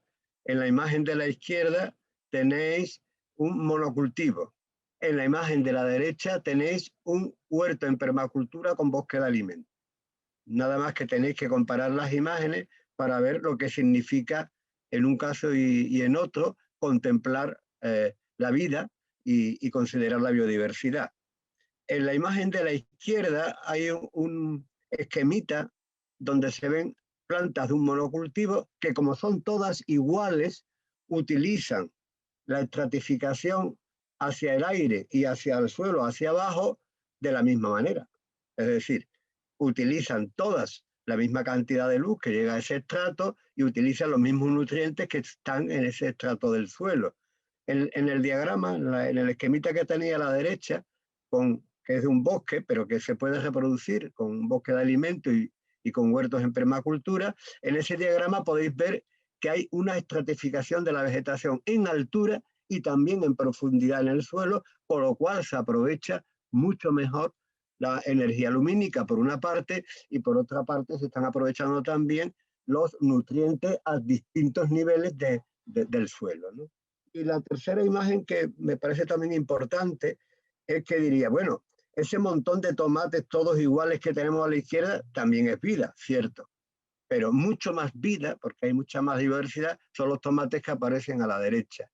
En la imagen de la izquierda tenéis un monocultivo. En la imagen de la derecha tenéis un huerto en permacultura con bosque de alimentos. Nada más que tenéis que comparar las imágenes para ver lo que significa en un caso y en otro contemplar la vida y considerar la biodiversidad. En la imagen de la izquierda hay un esquemita donde se ven plantas de un monocultivo que, como son todas iguales, utilizan la estratificación hacia el aire y hacia el suelo, hacia abajo, de la misma manera. Es decir, utilizan todas la misma cantidad de luz que llega a ese estrato y utilizan los mismos nutrientes que están en ese estrato del suelo. En el diagrama, en el esquemita que tenía a la derecha, que es de un bosque, pero que se puede reproducir con un bosque de alimentos y con huertos en permacultura, en ese diagrama podéis ver que hay una estratificación de la vegetación en altura y también en profundidad en el suelo, con lo cual se aprovecha mucho mejor la energía lumínica por una parte y por otra parte se están aprovechando también los nutrientes a distintos niveles del suelo, ¿no? Y la tercera imagen que me parece también importante es que diría, bueno, ese montón de tomates todos iguales que tenemos a la izquierda también es vida, cierto, pero mucho más vida, porque hay mucha más diversidad, son los tomates que aparecen a la derecha.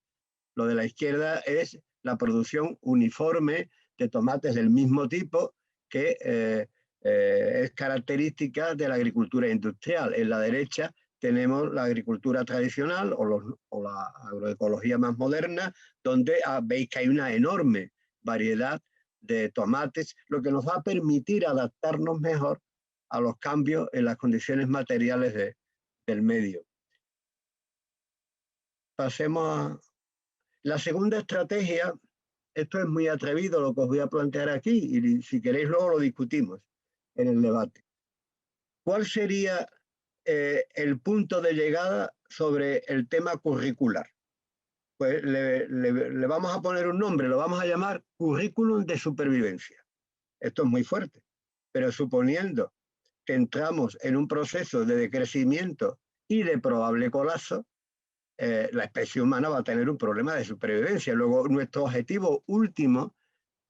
Lo de la izquierda es la producción uniforme de tomates del mismo tipo que es característica de la agricultura industrial. En la derecha tenemos la agricultura tradicional o la agroecología más moderna, donde veis que hay una enorme variedad de tomates, lo que nos va a permitir adaptarnos mejor a los cambios en las condiciones materiales del medio. Pasemos a la segunda estrategia. Esto es muy atrevido lo que os voy a plantear aquí y si queréis luego lo discutimos en el debate. ¿Cuál sería el punto de llegada sobre el tema curricular? Pues le vamos a poner un nombre, lo vamos a llamar currículum de supervivencia. Esto es muy fuerte, pero suponiendo que entramos en un proceso de decrecimiento y de probable colapso, la especie humana va a tener un problema de supervivencia. Luego, nuestro objetivo último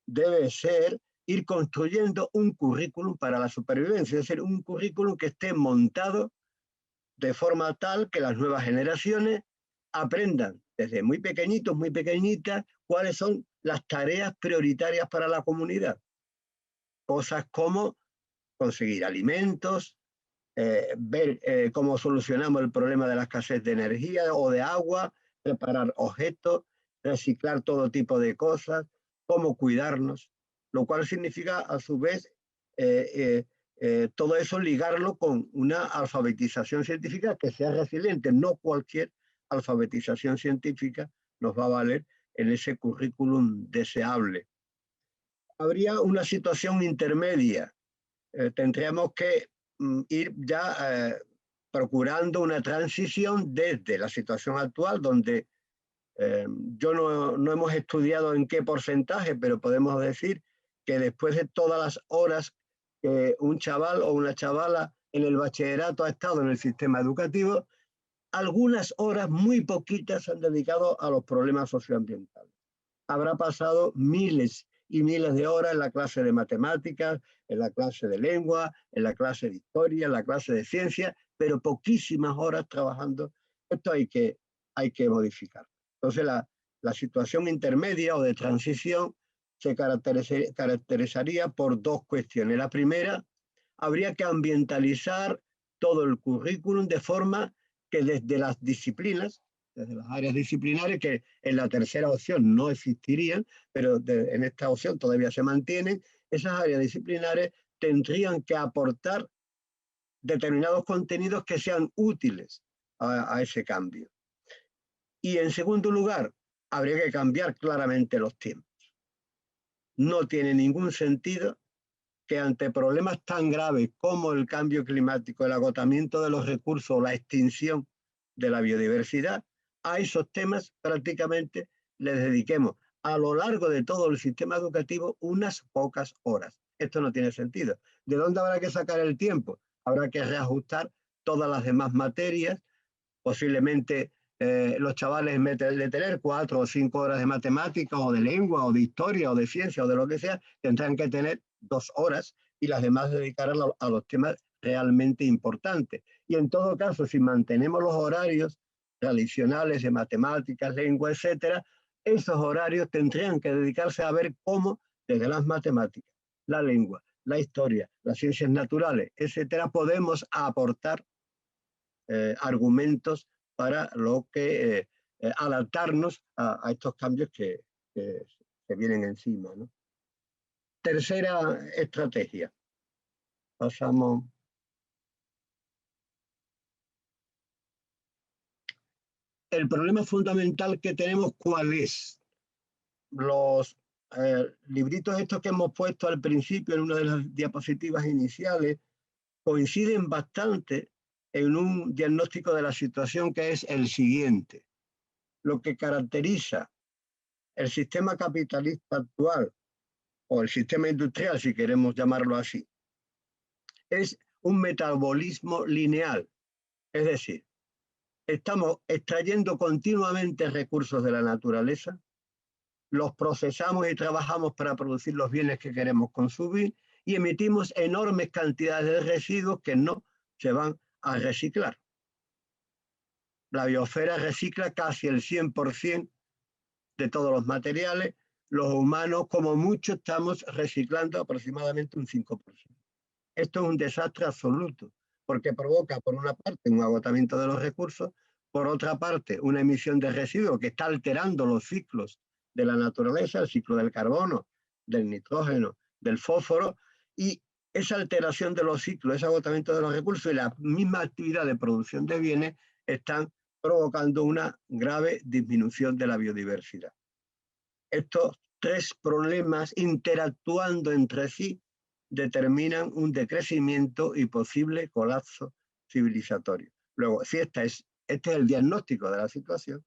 debe ser ir construyendo un currículum para la supervivencia, es decir, un currículum que esté montado de forma tal que las nuevas generaciones aprendan desde muy pequeñitos, muy pequeñitas, cuáles son las tareas prioritarias para la comunidad. Cosas como conseguir alimentos, ver cómo solucionamos el problema de la escasez de energía o de agua, preparar objetos, reciclar todo tipo de cosas, cómo cuidarnos, lo cual significa a su vez todo eso ligarlo con una alfabetización científica que sea resiliente. No cualquier alfabetización científica nos va a valer en ese currículum deseable. Habría una situación intermedia. Tendríamos que ir ya procurando una transición desde la situación actual, donde yo no hemos estudiado en qué porcentaje, pero podemos decir que después de todas las horas que un chaval o una chavala en el bachillerato ha estado en el sistema educativo, algunas horas, muy poquitas, se han dedicado a los problemas socioambientales. Habrá pasado miles y miles de horas en la clase de matemáticas, en la clase de lengua, en la clase de historia, en la clase de ciencia, pero poquísimas horas trabajando. Esto hay que modificar. Entonces la situación intermedia o de transición se caracterizaría por dos cuestiones. La primera, habría que ambientalizar todo el currículum de forma que desde las disciplinas, desde las áreas disciplinares, que en la tercera opción no existirían, pero en esta opción todavía se mantienen, esas áreas disciplinares tendrían que aportar determinados contenidos que sean útiles a ese cambio. Y en segundo lugar, habría que cambiar claramente los tiempos. No tiene ningún sentido que ante problemas tan graves como el cambio climático, el agotamiento de los recursos o la extinción de la biodiversidad, a esos temas prácticamente les dediquemos a lo largo de todo el sistema educativo unas pocas horas. Esto no tiene sentido. ¿De dónde habrá que sacar el tiempo? Habrá que reajustar todas las demás materias, posiblemente los chavales en vez de tener 4 o 5 horas de matemáticas o de lengua o de historia o de ciencia o de lo que sea, tendrán que tener 2 horas y las demás dedicar a los temas realmente importantes. Y en todo caso, si mantenemos los horarios tradicionales de matemáticas, lengua, etcétera, esos horarios tendrían que dedicarse a ver cómo desde las matemáticas, la lengua, la historia, las ciencias naturales, etcétera, podemos aportar argumentos para lo que adaptarnos a estos cambios que se vienen encima, ¿no? Tercera estrategia. Pasamos. El problema fundamental que tenemos, ¿cuál es? Los libritos estos que hemos puesto al principio en una de las diapositivas iniciales coinciden bastante en un diagnóstico de la situación que es el siguiente. Lo que caracteriza el sistema capitalista actual, o el sistema industrial, si queremos llamarlo así, es un metabolismo lineal. Es decir, estamos extrayendo continuamente recursos de la naturaleza, los procesamos y trabajamos para producir los bienes que queremos consumir y emitimos enormes cantidades de residuos que no se van a reciclar. La biosfera recicla casi el 100% de todos los materiales. Los humanos, como mucho, estamos reciclando aproximadamente un 5%. Esto es un desastre absoluto, porque provoca, por una parte, un agotamiento de los recursos, por otra parte, una emisión de residuos que está alterando los ciclos de la naturaleza, el ciclo del carbono, del nitrógeno, del fósforo, y esa alteración de los ciclos, ese agotamiento de los recursos y la misma actividad de producción de bienes están provocando una grave disminución de la biodiversidad. Estos tres problemas interactuando entre sí determinan un decrecimiento y posible colapso civilizatorio. Luego, si este es el diagnóstico de la situación,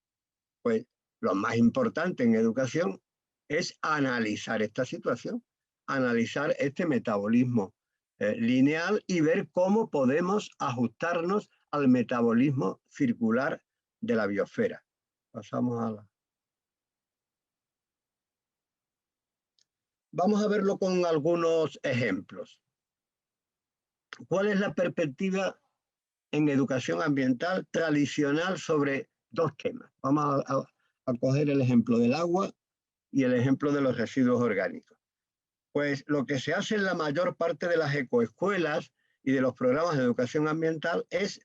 pues lo más importante en educación es analizar esta situación, analizar este metabolismo lineal y ver cómo podemos ajustarnos al metabolismo circular de la biosfera. Pasamos a la... Vamos a verlo con algunos ejemplos. ¿Cuál es la perspectiva en educación ambiental tradicional sobre dos temas? Vamos a coger el ejemplo del agua y el ejemplo de los residuos orgánicos. Pues lo que se hace en la mayor parte de las ecoescuelas y de los programas de educación ambiental es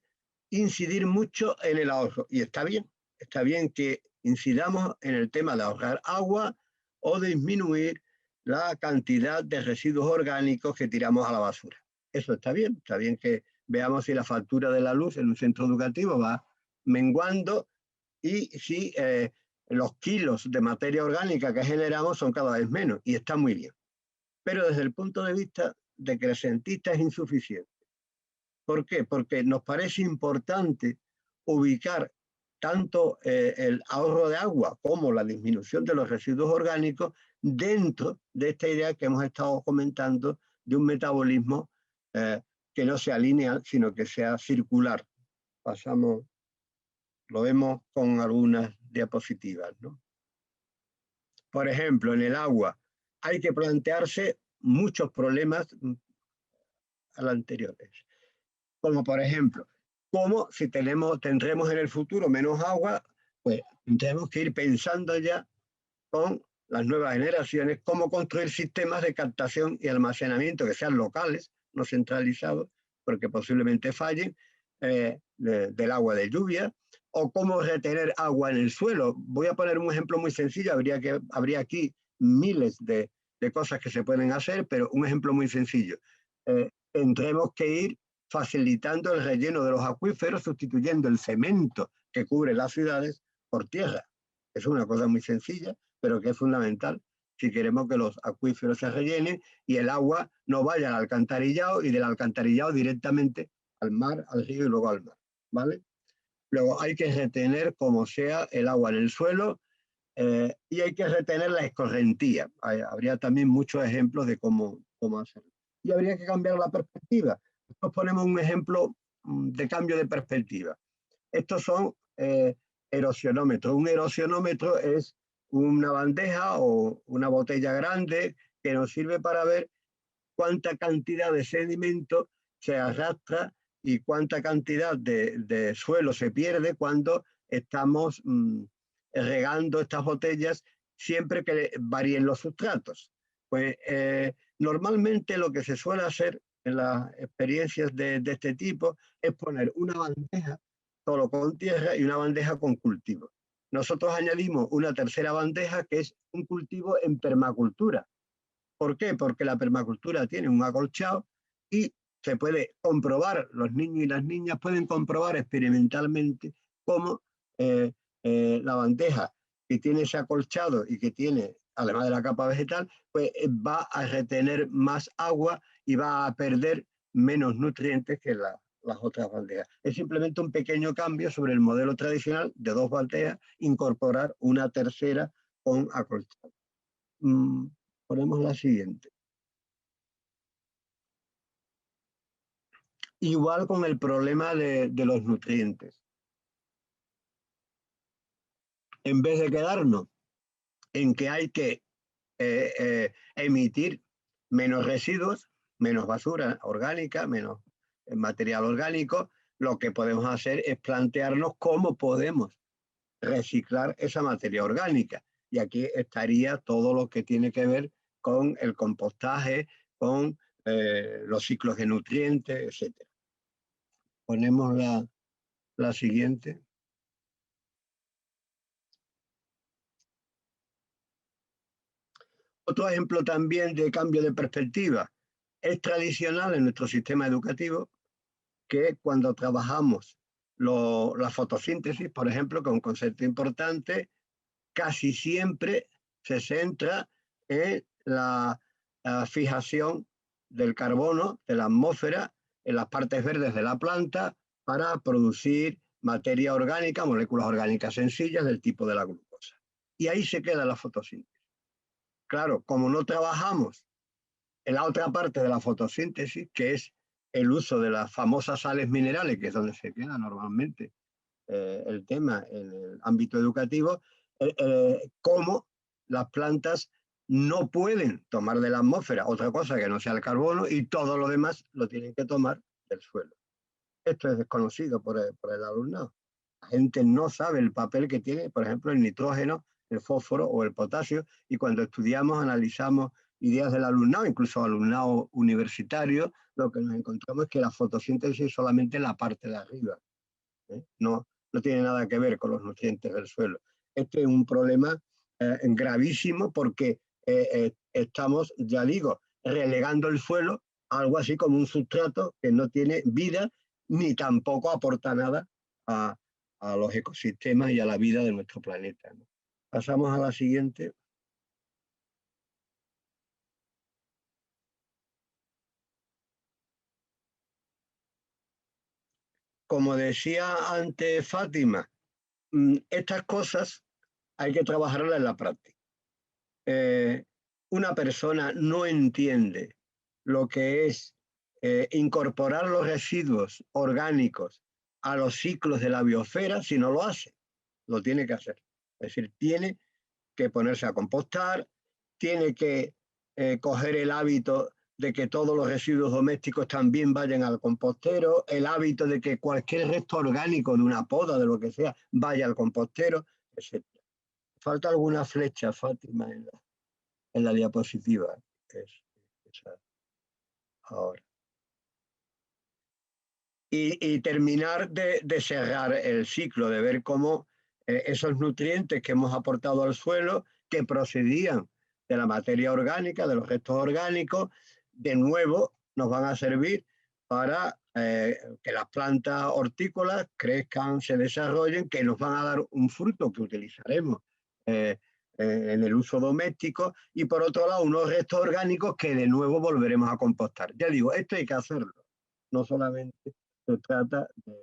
incidir mucho en el ahorro. Y está bien que incidamos en el tema de ahorrar agua o de disminuir la cantidad de residuos orgánicos que tiramos a la basura. Eso está bien que veamos si la factura de la luz en un centro educativo va menguando y si los kilos de materia orgánica que generamos son cada vez menos, y está muy bien. Pero desde el punto de vista decrecentista es insuficiente. ¿Por qué? Porque nos parece importante ubicar tanto el ahorro de agua como la disminución de los residuos orgánicos dentro de esta idea que hemos estado comentando de un metabolismo que no sea lineal, sino que sea circular. Pasamos, lo vemos con algunas diapositivas, ¿no? Por ejemplo, en el agua hay que plantearse muchos problemas a los anteriores, como por ejemplo, cómo si tendremos en el futuro menos agua, pues tenemos que ir pensando ya con las nuevas generaciones cómo construir sistemas de captación y almacenamiento que sean locales, no centralizados, porque posiblemente fallen, del agua de lluvia, o cómo retener agua en el suelo. Voy a poner un ejemplo muy sencillo, habría aquí miles de cosas que se pueden hacer, pero un ejemplo muy sencillo. Tendremos que ir facilitando el relleno de los acuíferos, sustituyendo el cemento que cubre las ciudades por tierra. Es una cosa muy sencilla, pero que es fundamental si queremos que los acuíferos se rellenen y el agua no vaya al alcantarillado y del alcantarillado directamente al mar, al río y luego al mar, ¿vale? Luego hay que retener como sea el agua en el suelo y hay que retener la escorrentía. Habría también muchos ejemplos de cómo hacerlo. Y habría que cambiar la perspectiva. Nos ponemos un ejemplo de cambio de perspectiva. Estos son erosionómetros. Un erosionómetro es una bandeja o una botella grande que nos sirve para ver cuánta cantidad de sedimento se arrastra y cuánta cantidad de suelo se pierde cuando estamos regando estas botellas siempre que varíen los sustratos. Pues normalmente lo que se suele hacer en las experiencias de este tipo es poner una bandeja solo con tierra y una bandeja con cultivo. Nosotros añadimos una tercera bandeja que es un cultivo en permacultura. ¿Por qué? Porque la permacultura tiene un acolchado y se puede comprobar, los niños y las niñas pueden comprobar experimentalmente cómo la bandeja que tiene ese acolchado y que tiene, además de la capa vegetal, pues va a retener más agua y va a perder menos nutrientes que las otras bandejas. Es simplemente un pequeño cambio sobre el modelo tradicional de dos bandejas, incorporar una tercera con acolchado. Ponemos la siguiente. Igual con el problema de los nutrientes. En vez de quedarnos en que hay que emitir menos residuos, menos basura orgánica, menos material orgánico, lo que podemos hacer es plantearnos cómo podemos reciclar esa materia orgánica. Y aquí estaría todo lo que tiene que ver con el compostaje, con los ciclos de nutrientes, etc. Ponemos la siguiente. Otro ejemplo también de cambio de perspectiva. Es tradicional en nuestro sistema educativo que cuando trabajamos la fotosíntesis, por ejemplo, que es un concepto importante, casi siempre se centra en la fijación del carbono de la atmósfera en las partes verdes de la planta para producir materia orgánica, moléculas orgánicas sencillas del tipo de la glucosa. Y ahí se queda la fotosíntesis. Claro, como no trabajamos en la otra parte de la fotosíntesis, que es el uso de las famosas sales minerales, que es donde se queda normalmente el tema en el ámbito educativo, cómo las plantas no pueden tomar de la atmósfera otra cosa que no sea el carbono y todo lo demás lo tienen que tomar del suelo. Esto es desconocido por el alumnado. La gente no sabe el papel que tiene, por ejemplo, el nitrógeno, el fósforo o el potasio, y cuando estudiamos, analizamos ideas del alumnado, incluso alumnado universitario, lo que nos encontramos es que la fotosíntesis es solamente la parte de arriba, ¿eh? No tiene nada que ver con los nutrientes del suelo. Este es un problema gravísimo porque estamos, ya digo, relegando el suelo a algo así como un sustrato que no tiene vida ni tampoco aporta nada a los ecosistemas y a la vida de nuestro planeta, ¿no? Pasamos a la siguiente. Como decía antes Fátima, estas cosas hay que trabajarlas en la práctica. Una persona no entiende lo que es incorporar los residuos orgánicos a los ciclos de la biosfera si no lo hace. Lo tiene que hacer. Es decir, tiene que ponerse a compostar, tiene que coger el hábito de que todos los residuos domésticos también vayan al compostero, el hábito de que cualquier resto orgánico de una poda, de lo que sea, vaya al compostero, etc. Falta alguna flecha, Fátima, en la diapositiva. Ahora. Y terminar de cerrar el ciclo, de ver cómo esos nutrientes que hemos aportado al suelo, que procedían de la materia orgánica, de los restos orgánicos, de nuevo nos van a servir para que las plantas hortícolas crezcan, se desarrollen, que nos van a dar un fruto que utilizaremos en el uso doméstico, y por otro lado unos restos orgánicos que de nuevo volveremos a compostar. Ya digo, esto hay que hacerlo, no solamente se trata de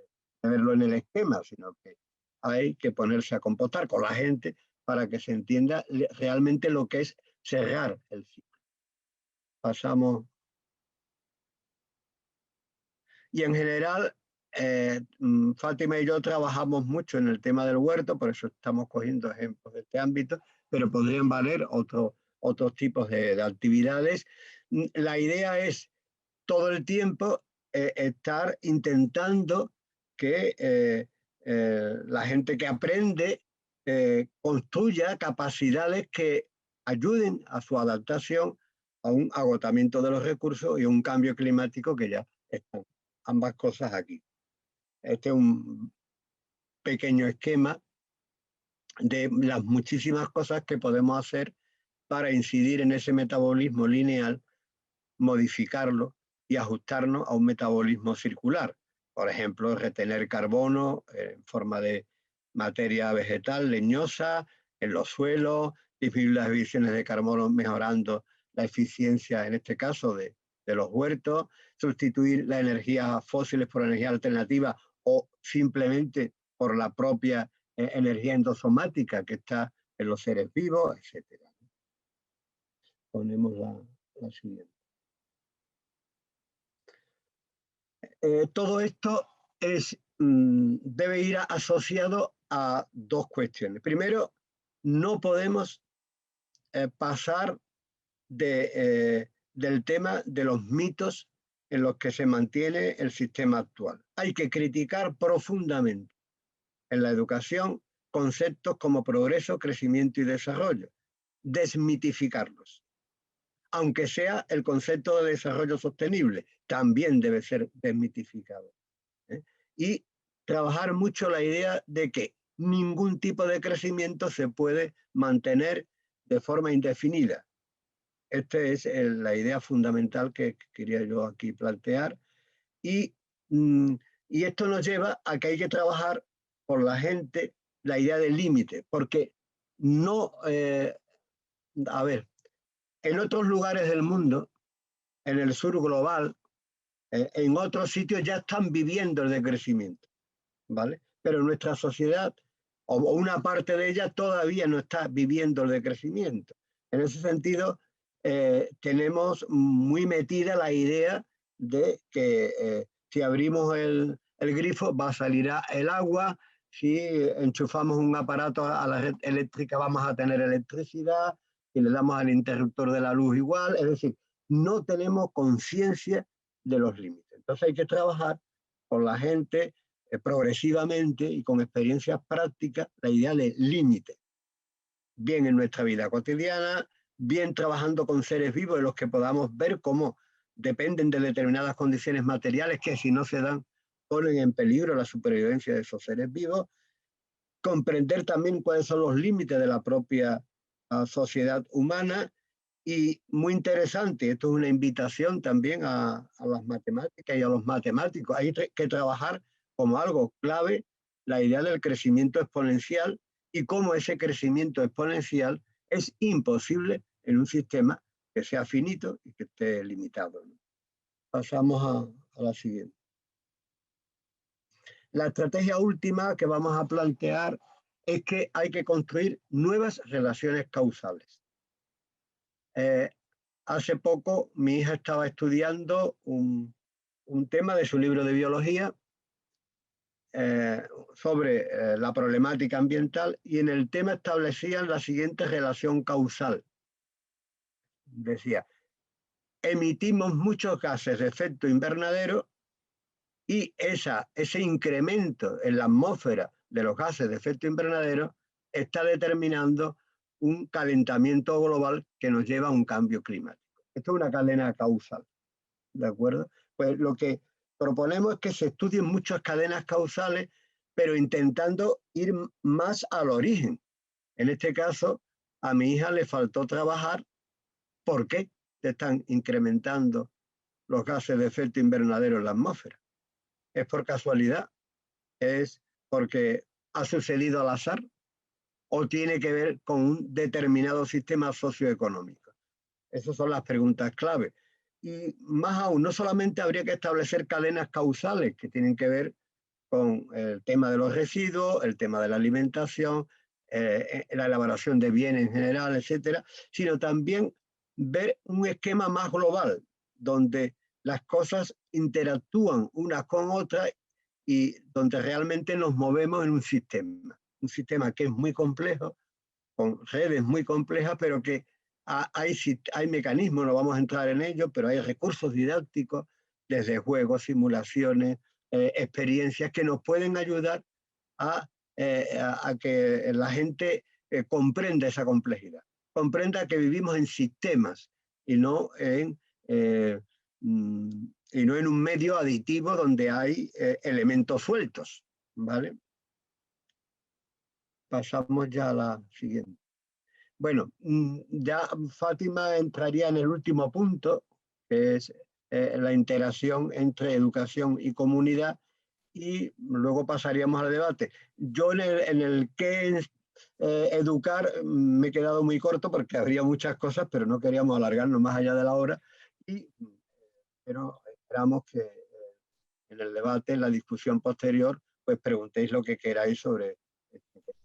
verlo en el esquema, sino que hay que ponerse a compostar con la gente para que se entienda realmente lo que es cerrar el ciclo. Pasamos. Y en general, Fátima y yo trabajamos mucho en el tema del huerto, por eso estamos cogiendo ejemplos de este ámbito, pero podrían valer otros tipos de actividades. La idea es todo el tiempo estar intentando que la gente que aprende construya capacidades que ayuden a su adaptación a un agotamiento de los recursos y un cambio climático que ya están ambas cosas aquí. Este es un pequeño esquema de las muchísimas cosas que podemos hacer para incidir en ese metabolismo lineal, modificarlo y ajustarnos a un metabolismo circular. Por ejemplo, retener carbono en forma de materia vegetal leñosa en los suelos, disminuir las emisiones de carbono mejorando la eficiencia, en este caso, de los huertos, sustituir las energías fósiles por energía alternativa o simplemente por la propia energía endosomática que está en los seres vivos, etc. Ponemos la siguiente. Todo esto debe ir asociado a dos cuestiones. Primero, no podemos pasar del tema de los mitos en los que se mantiene el sistema actual. Hay que criticar profundamente en la educación conceptos como progreso, crecimiento y desarrollo, desmitificarlos. Aunque sea el concepto de desarrollo sostenible, también debe ser desmitificado. Y trabajar mucho la idea de que ningún tipo de crecimiento se puede mantener de forma indefinida. Esta es la idea fundamental que quería yo aquí plantear. Y esto nos lleva a que hay que trabajar por la gente la idea del límite, porque no, a ver, en otros lugares del mundo, en el sur global, en otros sitios ya están viviendo el decrecimiento, ¿vale? Pero nuestra sociedad, o una parte de ella, todavía no está viviendo el decrecimiento. En ese sentido, tenemos muy metida la idea de que si abrimos el grifo va a salir el agua, si enchufamos un aparato a la red eléctrica vamos a tener electricidad, si le damos al interruptor de la luz igual, es decir, no tenemos conciencia de los límites. Entonces hay que trabajar con la gente progresivamente y con experiencias prácticas la idea de límite, bien en nuestra vida cotidiana, bien trabajando con seres vivos en los que podamos ver cómo dependen de determinadas condiciones materiales que si no se dan ponen en peligro la supervivencia de esos seres vivos, comprender también cuáles son los límites de la propia sociedad humana y muy interesante, esto es una invitación también a las matemáticas y a los matemáticos, hay que trabajar como algo clave la idea del crecimiento exponencial y cómo ese crecimiento exponencial es imposible en un sistema que sea finito y que esté limitado, ¿no? Pasamos a la siguiente. La estrategia última que vamos a plantear es que hay que construir nuevas relaciones causales. Hace poco mi hija estaba estudiando un tema de su libro de biología sobre la problemática ambiental y en el tema establecían la siguiente relación causal. Decía, emitimos muchos gases de efecto invernadero y ese incremento en la atmósfera de los gases de efecto invernadero está determinando un calentamiento global que nos lleva a un cambio climático. Esto es una cadena causal, ¿de acuerdo? Pues lo que proponemos es que se estudien muchas cadenas causales, pero intentando ir más al origen. En este caso, a mi hija le faltó trabajar por qué se están incrementando los gases de efecto invernadero en la atmósfera. ¿Es por casualidad? ¿Es porque ha sucedido al azar? ¿O tiene que ver con un determinado sistema socioeconómico? Esas son las preguntas clave. Y más aún, no solamente habría que establecer cadenas causales que tienen que ver con el tema de los residuos, el tema de la alimentación, la elaboración de bienes en general, etcétera, sino también ver un esquema más global, donde las cosas interactúan unas con otras y donde realmente nos movemos en un sistema que es muy complejo, con redes muy complejas, pero que hay mecanismos, no vamos a entrar en ello, pero hay recursos didácticos, desde juegos, simulaciones, experiencias que nos pueden ayudar a que la gente comprenda esa complejidad, comprenda que vivimos en sistemas y no en un medio aditivo donde hay elementos sueltos, ¿vale? Pasamos ya a la siguiente. Bueno, ya Fátima entraría en el último punto, que es la interacción entre educación y comunidad, y luego pasaríamos al debate. Yo en el que educar me he quedado muy corto porque habría muchas cosas, pero no queríamos alargarnos más allá de la hora, pero esperamos que en el debate, en la discusión posterior, pues preguntéis lo que queráis sobre este tema.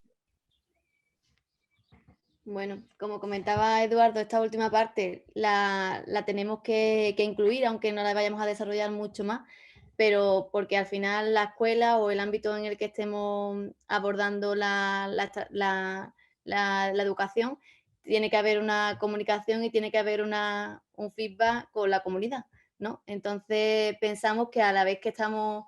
Bueno, como comentaba Eduardo, esta última parte la tenemos que incluir, aunque no la vayamos a desarrollar mucho más, pero porque al final la escuela o el ámbito en el que estemos abordando la educación, tiene que haber una comunicación y tiene que haber un feedback con la comunidad, ¿no? Entonces pensamos que a la vez que estamos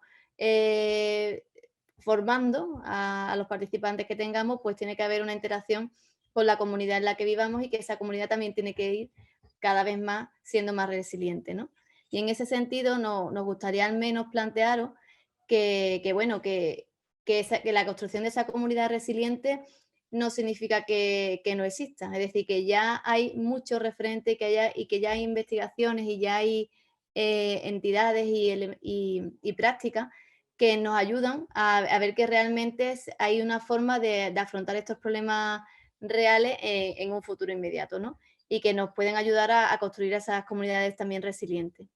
formando a los participantes que tengamos, pues tiene que haber una interacción con la comunidad en la que vivamos y que esa comunidad también tiene que ir cada vez más siendo más resiliente, ¿no? Y en ese sentido nos gustaría al menos plantearos que la construcción de esa comunidad resiliente no significa que no exista, es decir, que ya hay muchos referentes y que ya hay investigaciones y ya hay entidades y prácticas que nos ayudan a ver que realmente hay una forma de afrontar estos problemas reales en un futuro inmediato, ¿no? Y que nos pueden ayudar a construir esas comunidades también resilientes.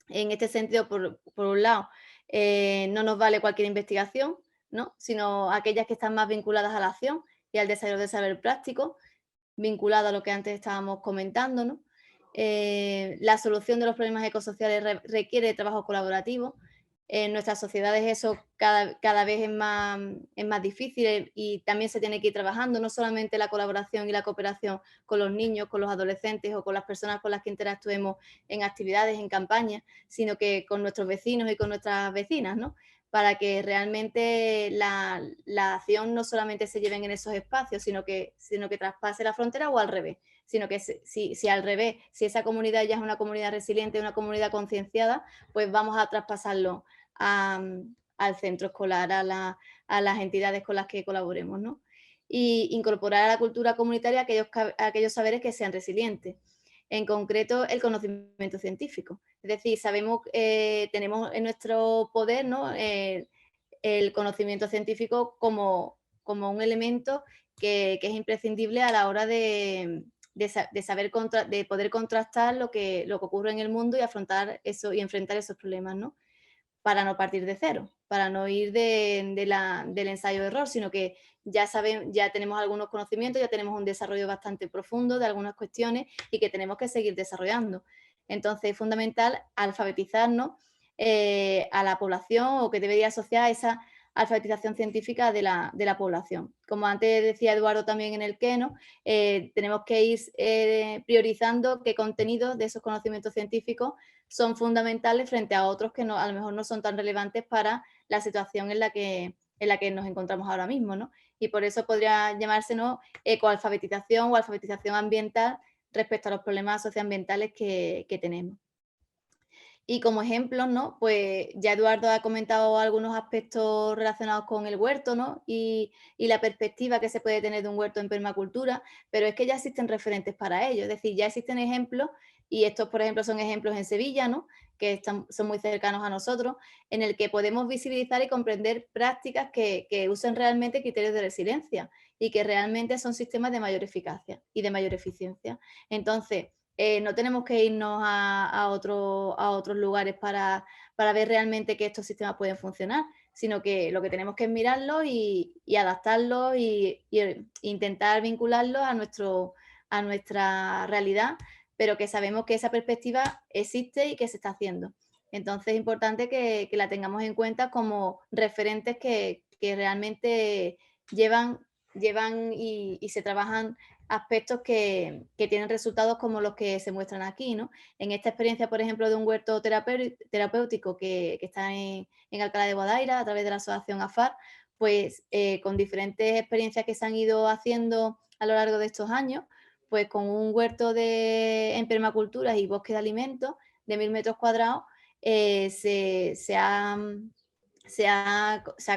En este sentido, por un lado, no nos vale cualquier investigación, ¿no? Sino aquellas que están más vinculadas a la acción y al desarrollo de saber práctico, vinculado a lo que antes estábamos comentando, ¿no? La solución de los problemas ecosociales requiere de trabajo colaborativo. En nuestras sociedades eso cada vez es más difícil y también se tiene que ir trabajando, no solamente la colaboración y la cooperación con los niños, con los adolescentes o con las personas con las que interactuemos en actividades, en campañas, sino que con nuestros vecinos y con nuestras vecinas, ¿no? para que realmente la acción no solamente se lleve en esos espacios, sino que traspase la frontera, o al revés, sino que si al revés, si esa comunidad ya es una comunidad resiliente, una comunidad concienciada, pues vamos a traspasarlo al centro escolar, a las entidades con las que colaboremos, ¿no? Y incorporar a la cultura comunitaria aquellos saberes que sean resilientes. En concreto, el conocimiento científico. Es decir, tenemos en nuestro poder, ¿no?, el conocimiento científico como un elemento que es imprescindible a la hora de poder contrastar lo que ocurre en el mundo y afrontar eso y enfrentar esos problemas, ¿no? Para no partir de cero, para no ir del ensayo-error, sino que ya tenemos algunos conocimientos, ya tenemos un desarrollo bastante profundo de algunas cuestiones y que tenemos que seguir desarrollando. Entonces es fundamental alfabetizarnos a la población, o que debería asociar esa alfabetización científica de la población. Como antes decía Eduardo también en el qué, ¿no? Tenemos que ir priorizando qué contenidos de esos conocimientos científicos son fundamentales frente a otros que a lo mejor no son tan relevantes para la situación en la que nos encontramos ahora mismo, ¿no? Y por eso podría llamarse, ¿no?, ecoalfabetización o alfabetización ambiental respecto a los problemas socioambientales que tenemos. Y como ejemplos, ¿no?, pues ya Eduardo ha comentado algunos aspectos relacionados con el huerto, ¿no?, y la perspectiva que se puede tener de un huerto en permacultura, pero es que ya existen referentes para ello, es decir, ya existen ejemplos, y estos, por ejemplo, son ejemplos en Sevilla, ¿no?, que son muy cercanos a nosotros, en el que podemos visibilizar y comprender prácticas que usen realmente criterios de resiliencia y que realmente son sistemas de mayor eficacia y de mayor eficiencia. Entonces, no tenemos que irnos a otros lugares para ver realmente que estos sistemas pueden funcionar, sino que lo que tenemos que es mirarlos y adaptarlos y intentar vincularlos a nuestra realidad, pero que sabemos que esa perspectiva existe y que se está haciendo. Entonces es importante que la tengamos en cuenta como referentes que realmente llevan y se trabajan aspectos que tienen resultados como los que se muestran aquí, ¿no? En esta experiencia, por ejemplo, de un huerto terapéutico que está en Alcalá de Guadaira, a través de la asociación AFAR, pues con diferentes experiencias que se han ido haciendo a lo largo de estos años, pues con un huerto en permacultura y bosque de alimentos de 1000 metros cuadrados, se ha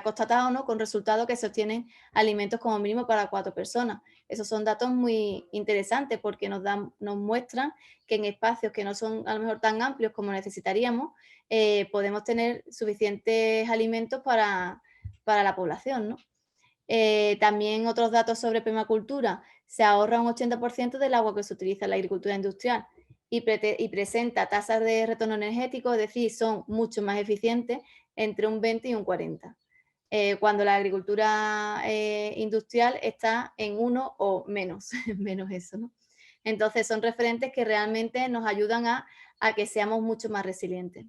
constatado, ¿no?, con resultados que se obtienen alimentos como mínimo para 4 personas. Esos son datos muy interesantes porque nos muestran que en espacios que no son a lo mejor tan amplios como necesitaríamos, podemos tener suficientes alimentos para la población, ¿no? También otros datos sobre permacultura: se ahorra un 80% del agua que se utiliza en la agricultura industrial y presenta tasas de retorno energético, es decir, son mucho más eficientes, entre un 20 y un 40, cuando la agricultura industrial está en 1 o menos, menos eso, ¿no? Entonces son referentes que realmente nos ayudan a que seamos mucho más resilientes.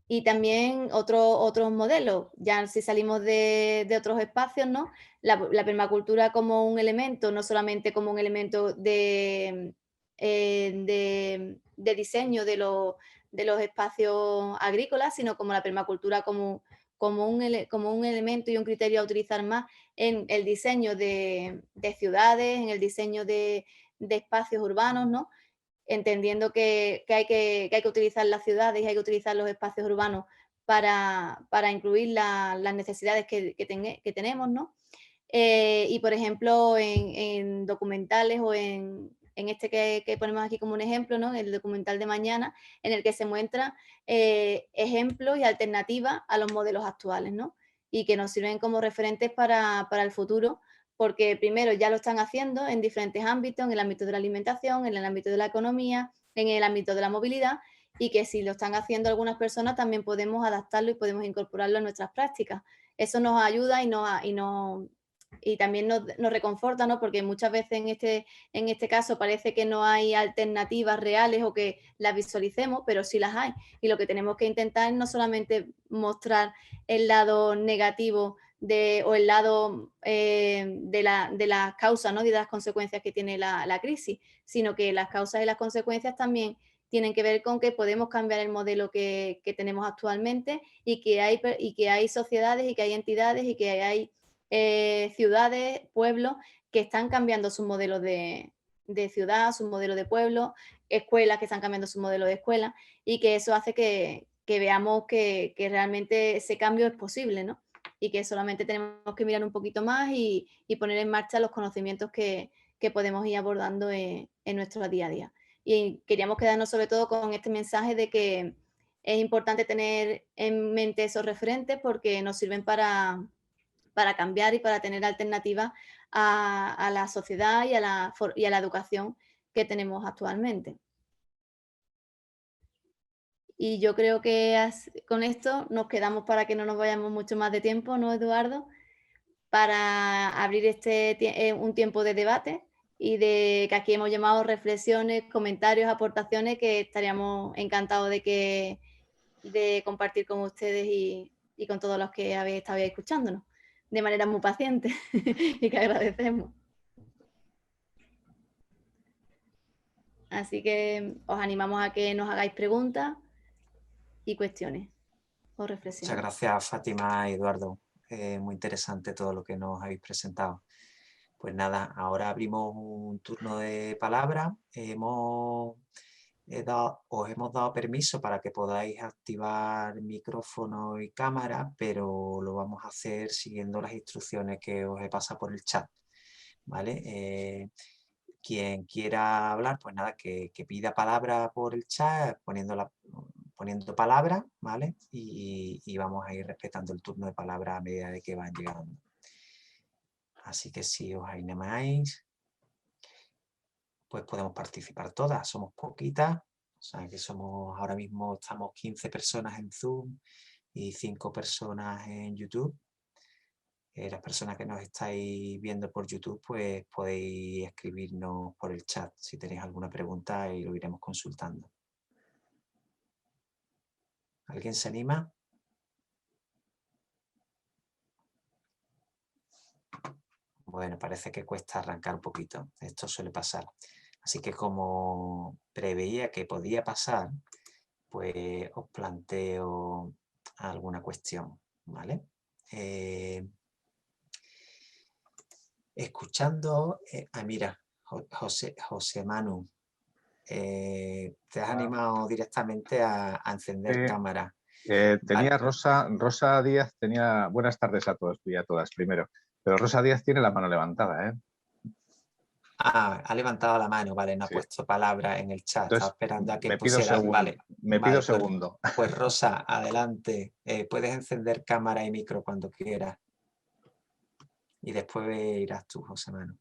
Y también otros modelos, ya si salimos de otros espacios, ¿no?, la permacultura como un elemento, no solamente como un elemento de diseño de los espacios agrícolas, sino como la permacultura como un elemento y un criterio a utilizar más en el diseño de ciudades, en el diseño de espacios urbanos, ¿no?, entendiendo que hay que utilizar las ciudades y hay que utilizar los espacios urbanos para incluir las necesidades que tenemos, ¿no? Y, por ejemplo, en documentales o en este que ponemos aquí como un ejemplo, ¿no?, el documental de Mañana, en el que se muestran ejemplos y alternativas a los modelos actuales, ¿no?, y que nos sirven como referentes para el futuro, porque primero ya lo están haciendo en diferentes ámbitos, en el ámbito de la alimentación, en el ámbito de la economía, en el ámbito de la movilidad, y que si lo están haciendo algunas personas también podemos adaptarlo y podemos incorporarlo a nuestras prácticas. Eso nos ayuda y también nos reconforta, ¿no?, porque muchas veces en este caso parece que no hay alternativas reales o que las visualicemos, pero sí las hay. Y lo que tenemos que intentar es no solamente mostrar el lado negativo o el lado de las causas, ¿no?, y de las consecuencias que tiene la crisis, sino que las causas y las consecuencias también tienen que ver con que podemos cambiar el modelo que tenemos actualmente y que hay sociedades y que hay entidades y que hay ciudades, pueblos que están cambiando su modelo de ciudad, su modelo de pueblo, escuelas que están cambiando su modelo de escuela, y que eso hace que veamos que realmente ese cambio es posible, ¿no? Y que solamente tenemos que mirar un poquito más y poner en marcha los conocimientos que podemos ir abordando en nuestro día a día. Y queríamos quedarnos sobre todo con este mensaje de que es importante tener en mente esos referentes porque nos sirven para cambiar y para tener alternativas a la sociedad y a la educación que tenemos actualmente. Y yo creo que con esto nos quedamos para que no nos vayamos mucho más de tiempo, ¿no, Eduardo? Para abrir un tiempo de debate y que aquí hemos llamado reflexiones, comentarios, aportaciones que estaríamos encantados de compartir con ustedes y con todos los que habéis estado ahí escuchándonos de manera muy paciente y que agradecemos. Así que os animamos a que nos hagáis preguntas y cuestiones o reflexiones. Muchas gracias, Fátima y Eduardo. Muy interesante todo lo que nos habéis presentado. Pues nada, ahora abrimos un turno de palabra. Os hemos dado permiso para que podáis activar micrófono y cámara, pero lo vamos a hacer siguiendo las instrucciones que os he pasado por el chat, ¿vale? Quien quiera hablar, pues nada, que pida palabra por el chat, poniendo palabra, ¿vale? Y vamos a ir respetando el turno de palabra a medida de que van llegando. Así que si os animáis, pues podemos participar todas. Somos poquitas, o sea que ahora mismo estamos 15 personas en Zoom y 5 personas en YouTube. Las personas que nos estáis viendo por YouTube, pues podéis escribirnos por el chat si tenéis alguna pregunta y lo iremos consultando. ¿Alguien se anima? Bueno, parece que cuesta arrancar un poquito. Esto suele pasar. Así que como preveía que podía pasar, pues os planteo alguna cuestión, ¿vale? Escuchando... mira, José Manu, te has animado directamente a encender cámara. Tenía Rosa Díaz, buenas tardes a todos y a todas primero, pero Rosa Díaz tiene la mano levantada, ¿eh? Ah, ha levantado la mano, vale, no ha puesto palabra en el chat. Entonces, estaba esperando a que me pido pusiera. segundo, Vale, me pido segundo. Pues Rosa, adelante. Puedes encender cámara y micro cuando quieras. Y después irás tú, José Manu.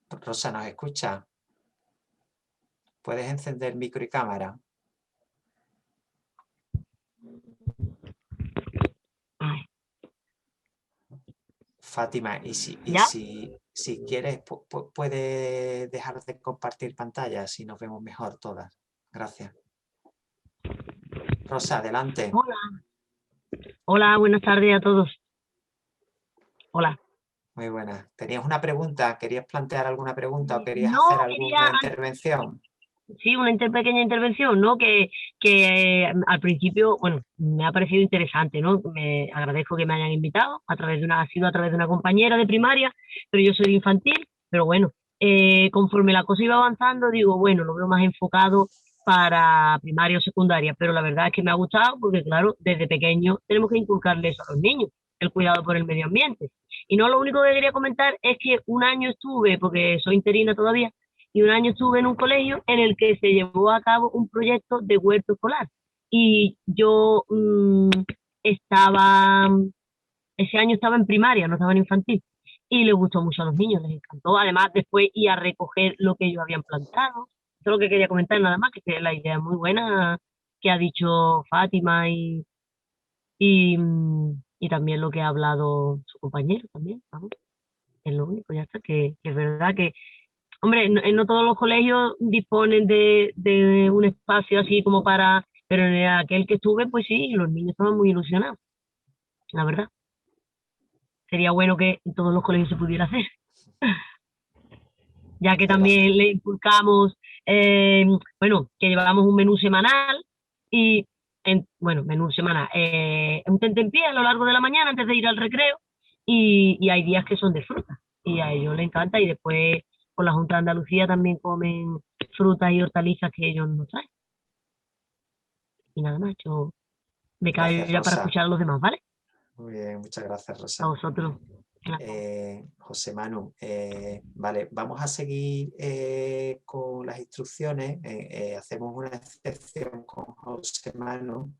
Rosa, ¿nos escucha? ¿Puedes encender micro y cámara? Fátima, y si quieres, puedes dejar de compartir pantalla si nos vemos mejor todas. Gracias. Rosa, adelante. Hola. Hola, buenas tardes a todos. Hola. Muy buenas. ¿Tenías una pregunta? ¿Querías plantear alguna pregunta o querías hacer alguna intervención? Sí, una pequeña intervención, ¿no? Que al principio, bueno, me ha parecido interesante, ¿no? Me agradezco que me hayan invitado ha sido a través de una compañera de primaria, pero yo soy de infantil, pero bueno, conforme la cosa iba avanzando, digo, bueno, lo veo más enfocado para primaria o secundaria, pero la verdad es que me ha gustado porque, claro, desde pequeño tenemos que inculcarle eso a los niños, el cuidado por el medio ambiente. Y no, lo único que quería comentar es que un año estuve, porque soy interina todavía, y un año estuve en un colegio en el que se llevó a cabo un proyecto de huerto escolar. Y yo ese año estaba en primaria, no estaba en infantil, y le gustó mucho a los niños, les encantó. Además, después ir a recoger lo que ellos habían plantado. Eso es lo que quería comentar, nada más, que la idea es muy buena que ha dicho Fátima y también lo que ha hablado su compañero también, vamos. Es lo único, ya está, que es verdad que, hombre, no todos los colegios disponen de un espacio así como pero en aquel que estuve, pues sí, los niños estaban muy ilusionados, la verdad. Sería bueno que en todos los colegios se pudiera hacer. ya que también le inculcamos, bueno, que llevábamos un menú semanal y, bueno, menú semanal, un tentempié a lo largo de la mañana antes de ir al recreo y hay días que son de fruta y a ellos les encanta y después por la Junta de Andalucía también comen frutas y hortalizas que ellos nos traen. Y nada más, yo me callo ya para escuchar a los demás, ¿vale? Muy bien, muchas gracias, Rosa. A vosotros. José Manu, vale, vamos a seguir con las instrucciones. Hacemos una excepción con José Manu,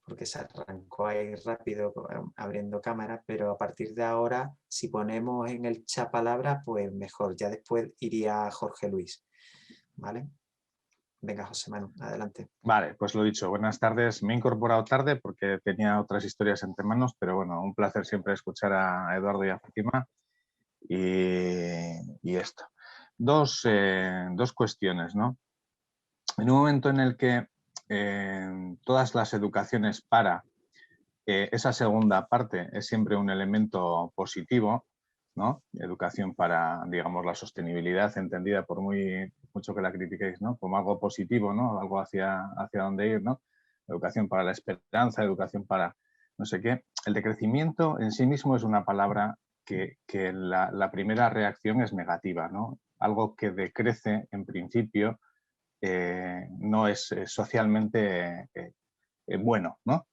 porque se arrancó ahí rápido abriendo cámara, pero a partir de ahora, si ponemos en el chat palabras, pues mejor. Ya después iría Jorge Luis, ¿vale? Venga, José Manu, adelante. Vale, pues lo dicho, buenas tardes. Me he incorporado tarde porque tenía otras historias entre manos, pero bueno, un placer siempre escuchar a Eduardo y a Fátima. Y esto. Dos cuestiones, ¿no? En un momento en el que todas las educaciones para esa segunda parte es siempre un elemento positivo, ¿no? Educación para, digamos, la sostenibilidad entendida por mucho que la critiquéis, ¿no? Como algo positivo, ¿no? Algo hacia dónde ir, ¿no? Educación para la esperanza, educación para no sé qué. El decrecimiento en sí mismo es una palabra que la primera reacción es negativa, ¿no? Algo que decrece en principio no es socialmente bueno, ¿no?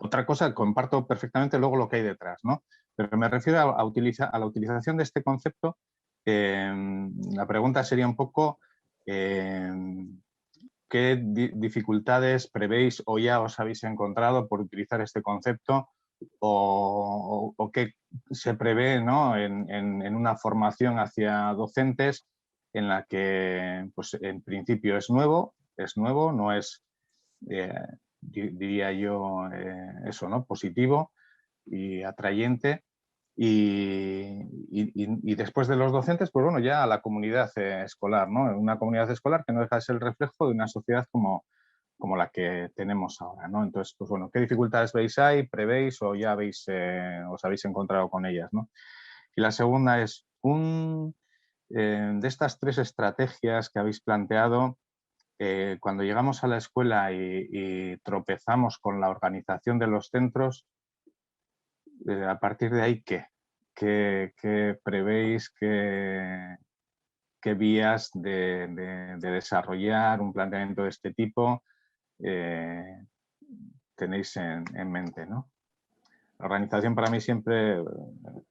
Otra cosa, comparto perfectamente luego lo que hay detrás, ¿no? Pero me refiero a la utilización de este concepto. La pregunta sería un poco ¿qué dificultades prevéis o ya os habéis encontrado por utilizar este concepto o qué se prevé, ¿no? en una formación hacia docentes en la que pues, en principio es nuevo, no es, diría yo, eso, ¿no? Positivo y atrayente. Y después de los docentes, pues bueno, ya a la comunidad escolar, ¿no? Una comunidad escolar que no deja de ser el reflejo de una sociedad como la que tenemos ahora, ¿no? Entonces, pues bueno, ¿qué dificultades veis ahí, prevéis o ya os habéis encontrado con ellas, ¿no? Y la segunda es, de estas tres estrategias que habéis planteado, cuando llegamos a la escuela y tropezamos con la organización de los centros, a partir de ahí, ¿qué prevéis, qué vías de desarrollar un planteamiento de este tipo tenéis en mente, ¿no? La organización para mí siempre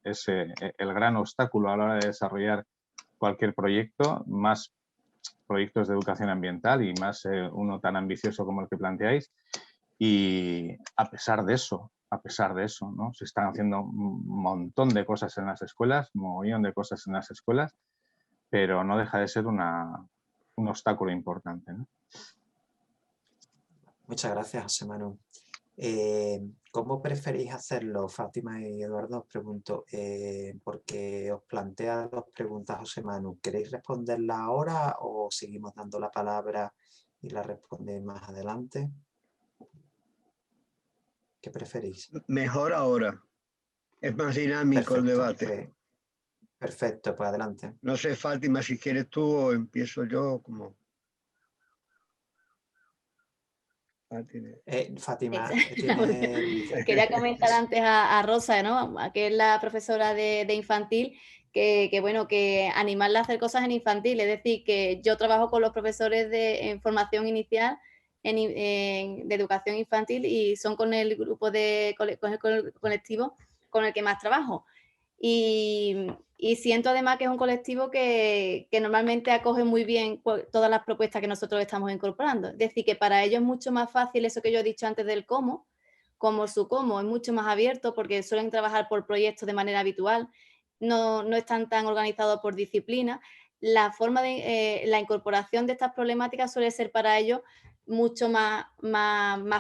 es el gran obstáculo a la hora de desarrollar cualquier proyecto, más proyectos de educación ambiental y más uno tan ambicioso como el que planteáis. Y a pesar de eso, ¿no? Se están haciendo un montón de cosas en las escuelas, un montón de cosas en las escuelas, pero no deja de ser un obstáculo importante, ¿no? Muchas gracias, José Manu. ¿Cómo preferís hacerlo, Fátima y Eduardo? Os pregunto, porque os plantea dos preguntas, José Manu. ¿Queréis responderla ahora o seguimos dando la palabra y la respondéis más adelante? ¿Qué preferís? Mejor ahora. Es más dinámico el debate. Perfecto, pues adelante. No sé, Fátima, si quieres tú o empiezo yo, como... Fátima, quería comentar antes a Rosa, ¿no? Que es la profesora de infantil, que bueno, que animarla a hacer cosas en infantil. Es decir, que yo trabajo con los profesores en formación inicial de educación infantil y son con el grupo con el colectivo con el que más trabajo. Y siento además que es un colectivo que normalmente acoge muy bien todas las propuestas que nosotros estamos incorporando. Es decir, que para ellos es mucho más fácil eso que yo he dicho antes del cómo, como su cómo es mucho más abierto porque suelen trabajar por proyectos de manera habitual, no están tan organizados por disciplina. La forma de la incorporación de estas problemáticas suele ser para ellos mucho más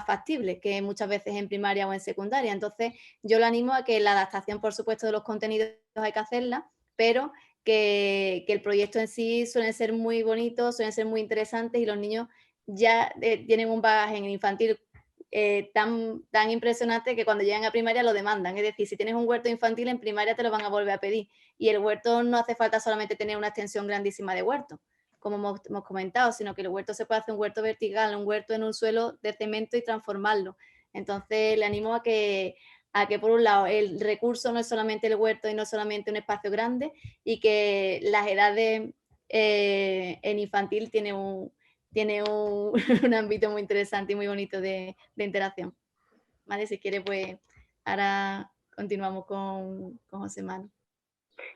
factible que muchas veces en primaria o en secundaria. Entonces, yo lo animo a que la adaptación, por supuesto, de los contenidos hay que hacerla, pero que el proyecto en sí suelen ser muy bonitos, suelen ser muy interesantes y los niños ya tienen un bagaje en infantil tan impresionante que cuando llegan a primaria lo demandan. Es decir, si tienes un huerto infantil en primaria te lo van a volver a pedir. Y el huerto no hace falta solamente tener una extensión grandísima de huerto, como hemos comentado, sino que el huerto se puede hacer un huerto vertical, un huerto en un suelo de cemento y transformarlo. Entonces le animo a que por un lado el recurso no es solamente el huerto y no es solamente un espacio grande, y que las edades en infantil tiene un ámbito muy interesante y muy bonito de interacción. Vale, si quiere, pues ahora continuamos con José Manu.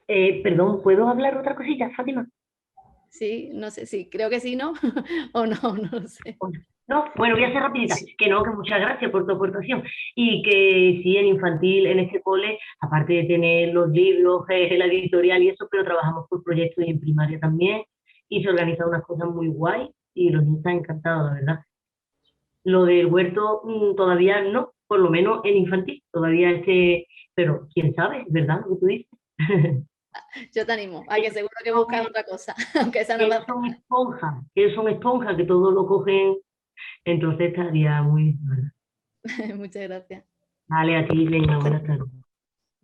Perdón, ¿puedo hablar otra cosilla, Fátima? Sí, no sé, sí, creo que sí, ¿no? O no, no lo sé. No, bueno, voy a ser rapidita. Que no, que muchas gracias por tu aportación. Y que sí, en infantil, en este cole, aparte de tener los libros, la editorial y eso, pero trabajamos por proyectos y en primaria también. Y se organizan unas cosas muy guay y los niños están encantados, la verdad. Lo del huerto todavía no, por lo menos en infantil, todavía pero quién sabe, ¿verdad? Lo que tú dices. Yo te animo, a que seguro que buscas otra cosa, aunque esa no va. Son esponjas, que todos lo cogen, entonces estaría muy... Muchas gracias. Vale, a ti, venga, buenas tardes.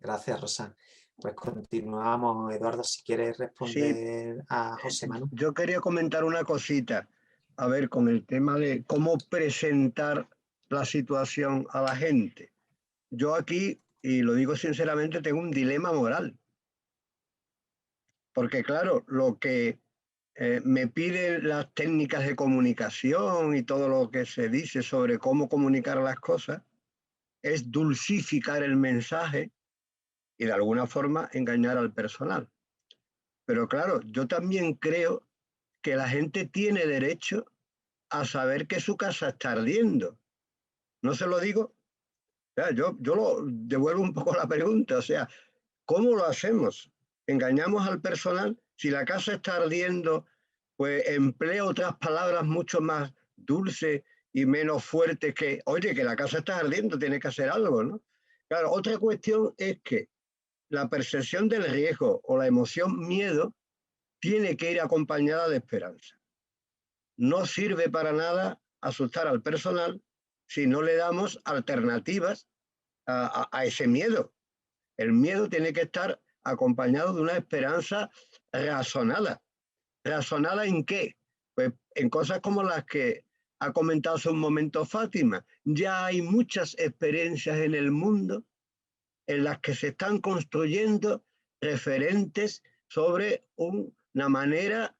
Gracias, Rosa. Pues continuamos. Eduardo, si quieres responder a José Manu. Yo quería comentar una cosita, a ver, con el tema de cómo presentar la situación a la gente. Yo aquí, y lo digo sinceramente, tengo un dilema moral. Porque claro, lo que me piden las técnicas de comunicación y todo lo que se dice sobre cómo comunicar las cosas es dulcificar el mensaje y de alguna forma engañar al personal. Pero claro, yo también creo que la gente tiene derecho a saber que su casa está ardiendo. ¿No se lo digo? O sea, yo lo devuelvo un poco la pregunta. O sea, ¿cómo lo hacemos? ¿Engañamos al personal? Si la casa está ardiendo, pues empleo otras palabras mucho más dulces y menos fuertes que, oye, que la casa está ardiendo, tiene que hacer algo, ¿no? Claro, otra cuestión es que la percepción del riesgo o la emoción miedo tiene que ir acompañada de esperanza. No sirve para nada asustar al personal si no le damos alternativas a ese miedo. El miedo tiene que estar acompañado de una esperanza razonada. ¿Razonada en qué? Pues en cosas como las que ha comentado hace un momento Fátima. Ya hay muchas experiencias en el mundo en las que se están construyendo referentes sobre una manera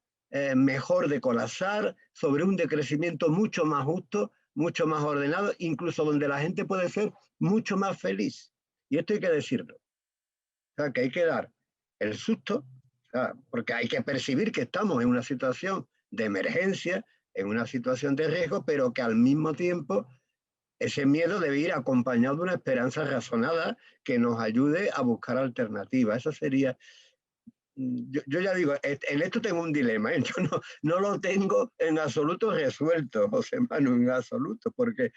mejor de colapsar, sobre un decrecimiento mucho más justo, mucho más ordenado, incluso donde la gente puede ser mucho más feliz. Y esto hay que decirlo. O sea, que hay que dar el susto, o sea, porque hay que percibir que estamos en una situación de emergencia, en una situación de riesgo, pero que al mismo tiempo ese miedo debe ir acompañado de una esperanza razonada que nos ayude a buscar alternativas. Eso sería... Yo ya digo, en esto tengo un dilema, ¿eh? Yo no lo tengo en absoluto resuelto, José Manu, en absoluto, porque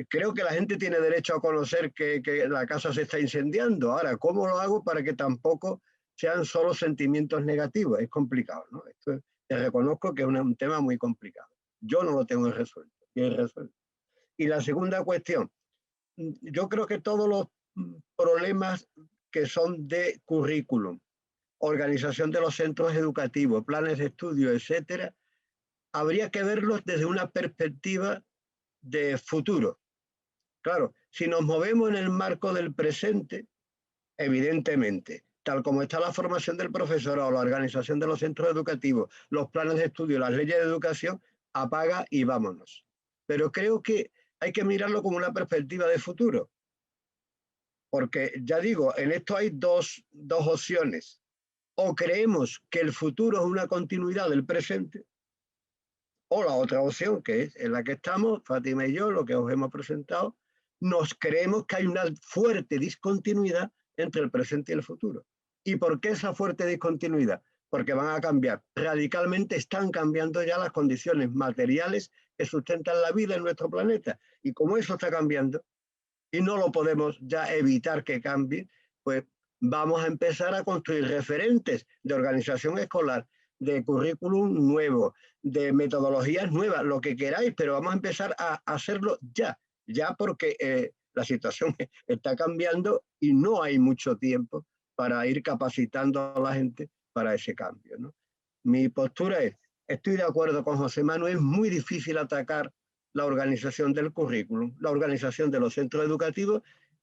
creo que la gente tiene derecho a conocer que la casa se está incendiando. Ahora, ¿cómo lo hago para que tampoco sean solo sentimientos negativos? Es complicado, ¿no? Esto te reconozco que es un tema muy complicado. Yo no lo tengo resuelto, bien resuelto. Y la segunda cuestión, yo creo que todos los problemas que son de currículum, organización de los centros educativos, planes de estudio, etcétera, habría que verlos desde una perspectiva de futuro. Claro, si nos movemos en el marco del presente, evidentemente, tal como está la formación del profesorado, la organización de los centros educativos, los planes de estudio, las leyes de educación, apaga y vámonos. Pero creo que hay que mirarlo como una perspectiva de futuro. Porque, ya digo, en esto hay dos opciones. O creemos que el futuro es una continuidad del presente, o la otra opción, que es en la que estamos, Fátima y yo, lo que os hemos presentado, nos creemos que hay una fuerte discontinuidad entre el presente y el futuro. ¿Y por qué esa fuerte discontinuidad? Porque van a cambiar radicalmente, están cambiando ya las condiciones materiales que sustentan la vida en nuestro planeta. Y como eso está cambiando, y no lo podemos ya evitar que cambie, pues vamos a empezar a construir referentes de organización escolar, de currículum nuevo, de metodologías nuevas, lo que queráis, pero vamos a empezar a hacerlo ya porque la situación está cambiando y no hay mucho tiempo para ir capacitando a la gente para ese cambio, ¿no? Mi postura es, estoy de acuerdo con José Manuel, es muy difícil atacar la organización del currículum, la organización de los centros educativos,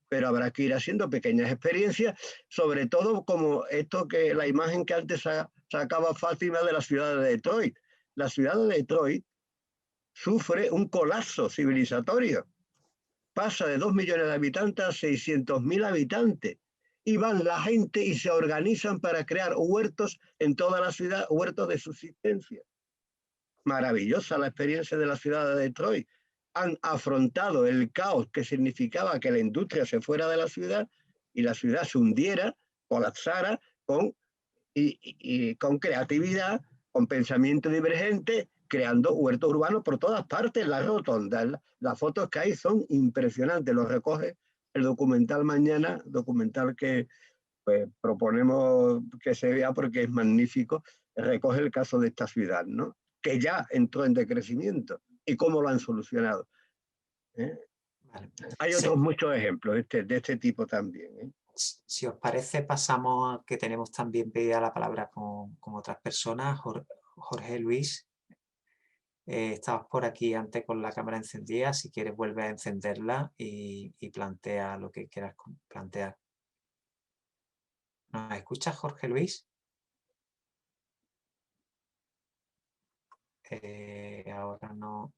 pero habrá que ir haciendo pequeñas experiencias, sobre todo como la imagen que antes sacaba Fátima de la ciudad de Detroit. La ciudad de Detroit sufre un colapso civilizatorio. Pasa de 2 millones de habitantes a 600.000 habitantes. Y van la gente y se organizan para crear huertos en toda la ciudad, huertos de subsistencia. Maravillosa la experiencia de la ciudad de Detroit. Han afrontado el caos que significaba que la industria se fuera de la ciudad y la ciudad se hundiera, colapsara con creatividad, con pensamiento divergente, creando huertos urbanos por todas partes, las rotondas. Las fotos que hay son impresionantes, los recoge el documental mañana, documental que pues, proponemos que se vea porque es magnífico, recoge el caso de esta ciudad, ¿no? Que ya entró en decrecimiento y cómo lo han solucionado. Vale. Hay otros muchos ejemplos de este tipo también. Si os parece, pasamos a que tenemos también pedida la palabra con otras personas. Jorge Luis, estabas por aquí antes con la cámara encendida. Si quieres, vuelve a encenderla y plantea lo que quieras plantear. ¿Nos escuchas, Jorge Luis? Ahora no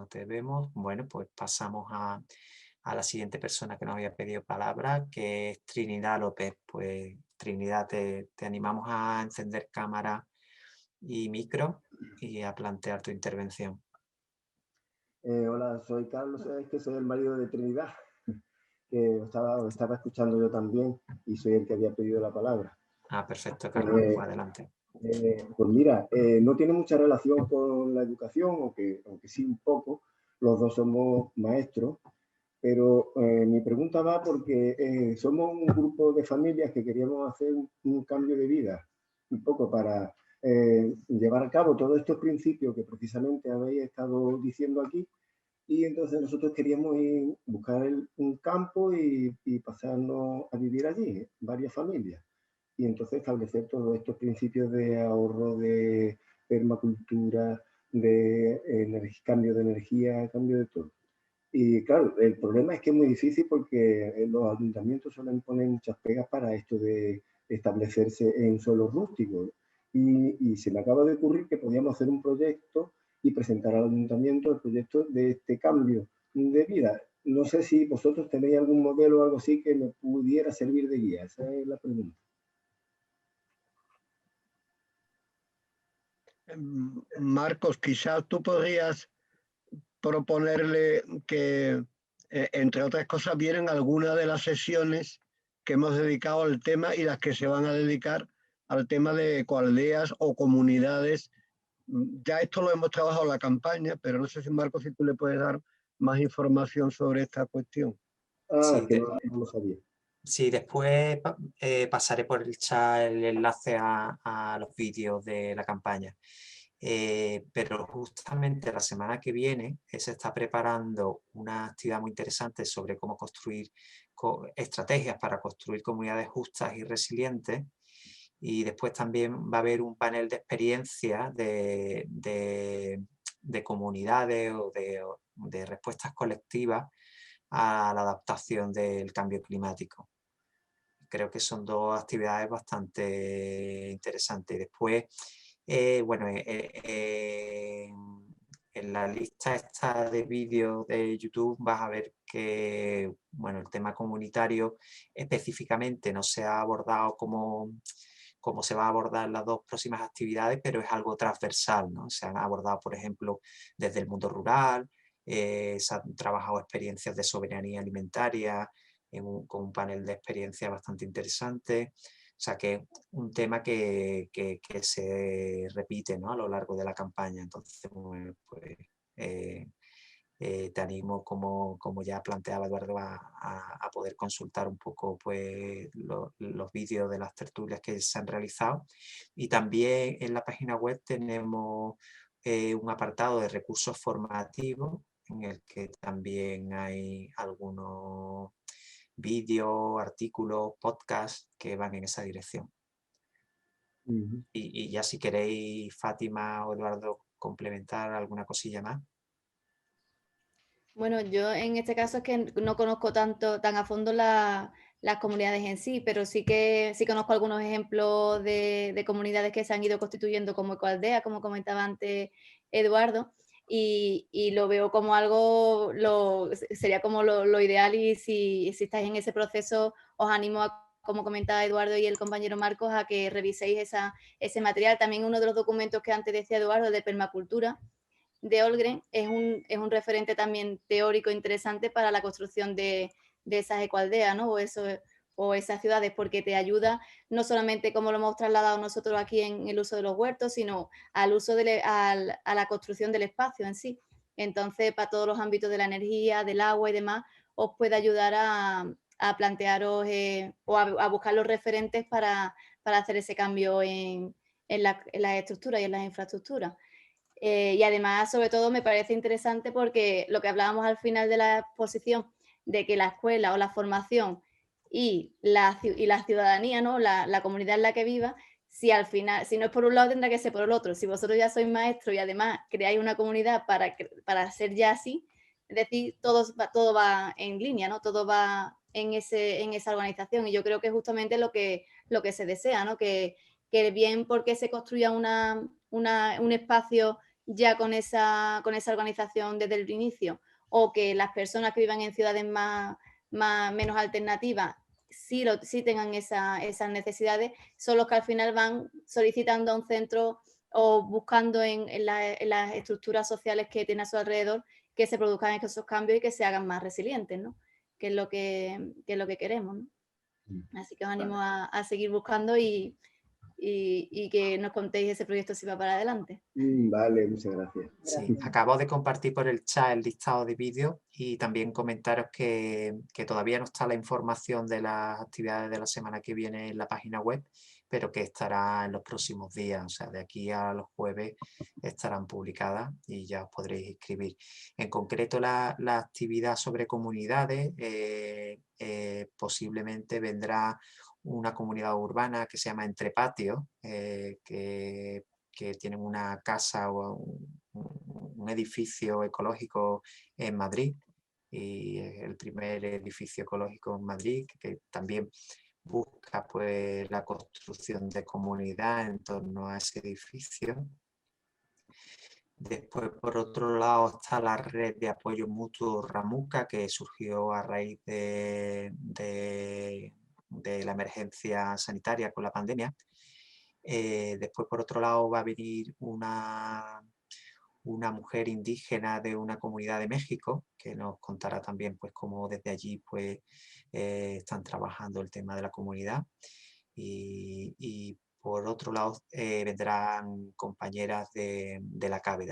te vemos. Bueno, pues pasamos a la siguiente persona que nos había pedido palabra, que es Trinidad López. Pues Trinidad, te animamos a encender cámara y micro y a plantear tu intervención. Hola, soy Carlos, es que soy el marido de Trinidad, que estaba escuchando yo también y soy el que había pedido la palabra. Ah, perfecto, Carlos, adelante. Pues mira, no tiene mucha relación con la educación, aunque sí un poco, los dos somos maestros, pero mi pregunta va porque somos un grupo de familias que queríamos hacer un cambio de vida, un poco para llevar a cabo todos estos principios que precisamente habéis estado diciendo aquí, y entonces nosotros queríamos buscar un campo y pasarnos a vivir allí, varias familias, y entonces establecer todos estos principios de ahorro, de permacultura, de cambio de energía, cambio de todo. Y claro, el problema es que es muy difícil porque los ayuntamientos suelen poner muchas pegas para esto de establecerse en suelos rústicos. Y se me acaba de ocurrir que podíamos hacer un proyecto y presentar al ayuntamiento el proyecto de este cambio de vida. No sé si vosotros tenéis algún modelo o algo así que me pudiera servir de guía. Esa es la pregunta. Marcos, quizás tú podrías proponerle que, entre otras cosas, vieran algunas de las sesiones que hemos dedicado al tema y las que se van a dedicar al tema de ecoaldeas o comunidades. Ya esto lo hemos trabajado en la campaña, pero no sé si, Marcos, si tú le puedes dar más información sobre esta cuestión. Sí, que no lo sabía. Sí, después pasaré por el chat el enlace a los vídeos de la campaña. Pero justamente la semana que viene se está preparando una actividad muy interesante sobre cómo construir estrategias para construir comunidades justas y resilientes, y después también va a haber un panel de experiencias de comunidades o de respuestas colectivas a la adaptación del cambio climático. Creo que son dos actividades bastante interesantes. Después, bueno, en la lista esta de vídeos de YouTube vas a ver que, bueno, el tema comunitario específicamente no se ha abordado como se va a abordar las dos próximas actividades, pero es algo transversal, ¿no? Se han abordado, por ejemplo, desde el mundo rural, se han trabajado experiencias de soberanía alimentaria, con un panel de experiencias bastante interesante. O sea que un tema que se repite, ¿no? A lo largo de la campaña. Entonces, bueno, pues te animo, como ya planteaba Eduardo, a poder consultar un poco pues, los vídeos de las tertulias que se han realizado. Y también en la página web tenemos un apartado de recursos formativos en el que también hay algunos vídeos, artículos, podcasts que van en esa dirección. Y ya si queréis, Fátima o Eduardo, complementar alguna cosilla más. Bueno, yo en este caso es que no conozco tan a fondo las comunidades en sí, pero sí conozco algunos ejemplos de comunidades que se han ido constituyendo como Ecoaldea, como comentaba antes Eduardo, y lo veo como algo, sería como lo ideal, y si estáis en ese proceso os animo a, como comentaba Eduardo y el compañero Marcos, a que reviséis ese material. También uno de los documentos que antes decía Eduardo, de permacultura, de Olgren, es un referente también teórico interesante para la construcción de esas ecoaldeas, ¿no? o esas ciudades, porque te ayuda no solamente, como lo hemos trasladado nosotros aquí, en el uso de los huertos, sino al uso a la construcción del espacio en sí. Entonces, para todos los ámbitos de la energía, del agua y demás, os puede ayudar a plantearos o a buscar los referentes para hacer ese cambio en las estructuras y en las infraestructuras. Y además, sobre todo, me parece interesante porque lo que hablábamos al final de la exposición, de que la escuela o la formación y la ciudadanía, ¿no? la comunidad en la que viva, si al final, si no es por un lado, tendrá que ser por el otro. Si vosotros ya sois maestros y además creáis una comunidad para ser ya así, es decir, todo va en línea, ¿no? Todo va en esa organización, y yo creo que justamente lo que se desea, ¿no? Que bien porque se construya un espacio ya con esa organización desde el inicio, o que las personas que vivan en ciudades menos alternativas sí tengan esas necesidades, son los que al final van solicitando a un centro o buscando en las estructuras sociales que tiene a su alrededor que se produzcan esos cambios y que se hagan más resilientes, ¿no? Que es lo que queremos, ¿no? Así que os animo a seguir buscando y que nos contéis ese proyecto si va para adelante. Vale, muchas gracias. Sí, acabo de compartir por el chat el listado de vídeos, y también comentaros que todavía no está la información de las actividades de la semana que viene en la página web, pero que estará en los próximos días, o sea, de aquí a los jueves estarán publicadas y ya os podréis inscribir. En concreto, la actividad sobre comunidades, posiblemente vendrá una comunidad urbana que se llama Entre Patios, que tienen una casa o un edificio ecológico en Madrid, y es el primer edificio ecológico en Madrid, que también busca pues la construcción de comunidad en torno a ese edificio. Después, por otro lado, está la red de apoyo mutuo Ramuca, que surgió a raíz de la emergencia sanitaria con la pandemia. Después, por otro lado, va a venir una mujer indígena de una comunidad de México, que nos contará también pues cómo desde allí pues están trabajando el tema de la comunidad. Y por otro lado vendrán compañeras de la CABE,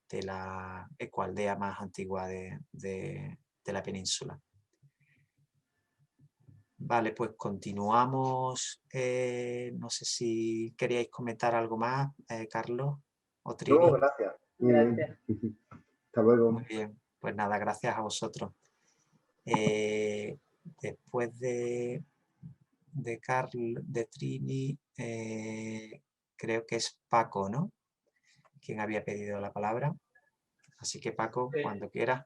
de la ecoaldea más antigua de la península. Vale, pues continuamos. No sé si queríais comentar algo más, Carlos o Trini. No, gracias. Gracias. Hasta luego. Muy bien, pues nada, gracias a vosotros. Después de Trini, creo que es Paco, ¿no? Quien había pedido la palabra. Así que Paco, cuando quieras.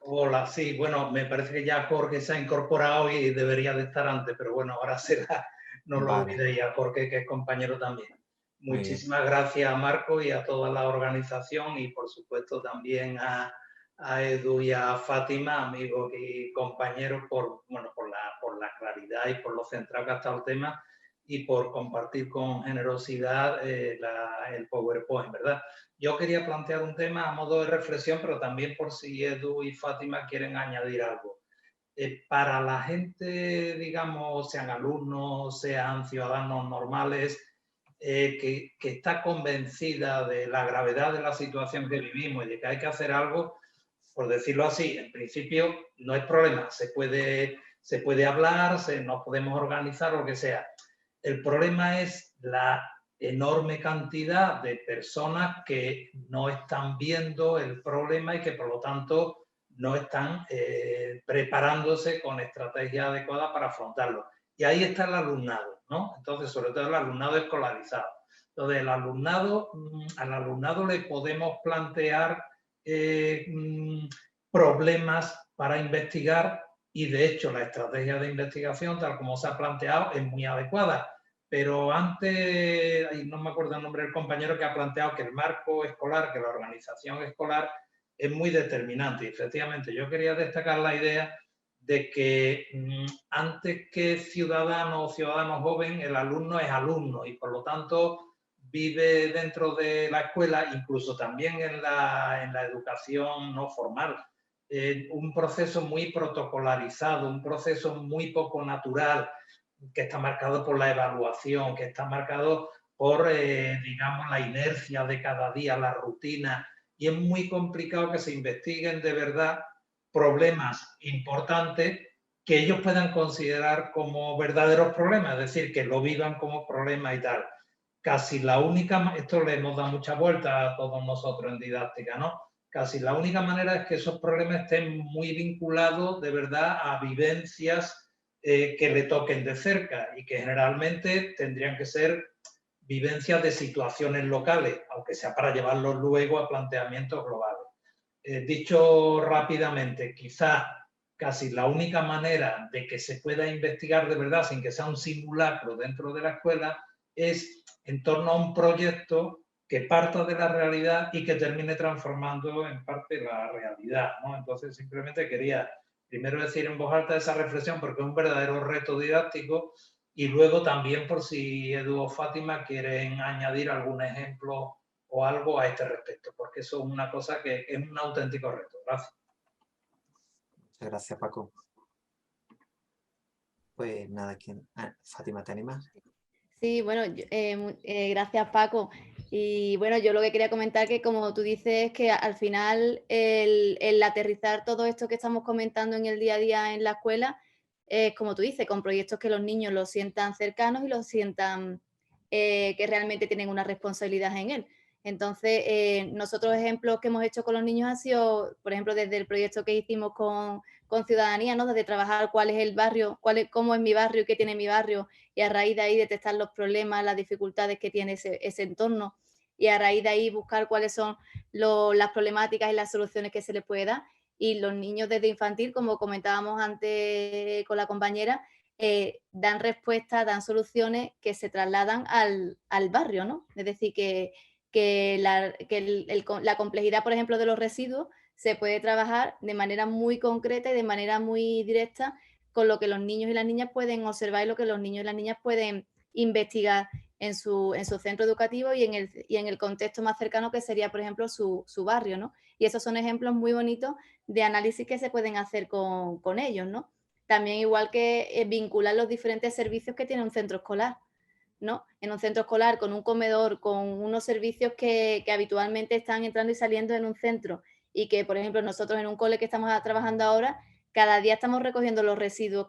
Hola, sí, bueno, me parece que ya Jorge se ha incorporado y debería de estar antes, pero bueno, ahora será, no lo olvidéis, a Jorge, que es compañero también. Muchísimas gracias a Marco y a toda la organización, y por supuesto también a Edu y a Fátima, amigos y compañeros, por la claridad y por lo centrado que ha estado el tema, y por compartir con generosidad el PowerPoint, ¿verdad? Yo quería plantear un tema a modo de reflexión, pero también por si Edu y Fátima quieren añadir algo. Para la gente, digamos, sean alumnos, sean ciudadanos normales, que está convencida de la gravedad de la situación que vivimos y de que hay que hacer algo, por decirlo así, en principio no es problema, se puede hablar, nos podemos organizar, lo que sea. El problema es la enorme cantidad de personas que no están viendo el problema y que por lo tanto no están preparándose con estrategias adecuadas para afrontarlo. Y ahí está el alumnado, ¿no? Entonces, sobre todo el alumnado escolarizado. Entonces, al alumnado le podemos plantear problemas para investigar y, de hecho, la estrategia de investigación, tal como se ha planteado, es muy adecuada. Pero antes, no me acuerdo el nombre del compañero que ha planteado que el marco escolar, que la organización escolar es muy determinante. Y efectivamente, yo quería destacar la idea de que antes que ciudadano o ciudadano joven, el alumno es alumno y por lo tanto vive dentro de la escuela, incluso también en la educación no formal, un proceso muy protocolarizado, un proceso muy poco natural, que está marcado por la evaluación, que está marcado por, digamos, la inercia de cada día, la rutina, y es muy complicado que se investiguen de verdad problemas importantes que ellos puedan considerar como verdaderos problemas, es decir, que lo vivan como problema y tal. Casi la única, esto le hemos dado mucha vuelta a todos nosotros en didáctica, ¿no? Casi la única manera es que esos problemas estén muy vinculados de verdad a vivencias que le toquen de cerca y que generalmente tendrían que ser vivencias de situaciones locales, aunque sea para llevarlos luego a planteamientos globales. Dicho rápidamente, quizá casi la única manera de que se pueda investigar de verdad sin que sea un simulacro dentro de la escuela es en torno a un proyecto que parta de la realidad y que termine transformando en parte la realidad, ¿no? Entonces simplemente quería primero decir en voz alta esa reflexión porque es un verdadero reto didáctico y luego también por si Edu o Fátima quieren añadir algún ejemplo o algo a este respecto, porque eso es una cosa que es un auténtico reto. Gracias. Muchas gracias, Paco. Pues nada, Fátima, ¿te animas? Sí, bueno, gracias, Paco. Y bueno, yo lo que quería comentar que, como tú dices, es que al final el aterrizar todo esto que estamos comentando en el día a día en la escuela es, como tú dices, con proyectos que los niños lo sientan cercanos y lo sientan que realmente tienen una responsabilidad en él. Entonces, nosotros ejemplos que hemos hecho con los niños han sido, por ejemplo, desde el proyecto que hicimos con Ciudadanía, ¿no? Desde trabajar cuál es el barrio, cómo es mi barrio y qué tiene mi barrio, y a raíz de ahí detectar los problemas, las dificultades que tiene ese entorno, y a raíz de ahí buscar cuáles son las problemáticas y las soluciones que se les puede dar. Y los niños desde infantil, como comentábamos antes con la compañera, dan respuestas, dan soluciones que se trasladan al barrio, ¿no? Es decir, que la complejidad, por ejemplo, de los residuos se puede trabajar de manera muy concreta y de manera muy directa con lo que los niños y las niñas pueden observar y lo que los niños y las niñas pueden investigar en su centro educativo y en el contexto más cercano que sería, por ejemplo, su barrio, ¿no? Y esos son ejemplos muy bonitos de análisis que se pueden hacer con ellos, ¿no? También igual que vincular los diferentes servicios que tiene un centro escolar, ¿no? En un centro escolar, con un comedor, con unos servicios que habitualmente están entrando y saliendo en un centro y que, por ejemplo, nosotros en un cole que estamos trabajando ahora, cada día estamos recogiendo los residuos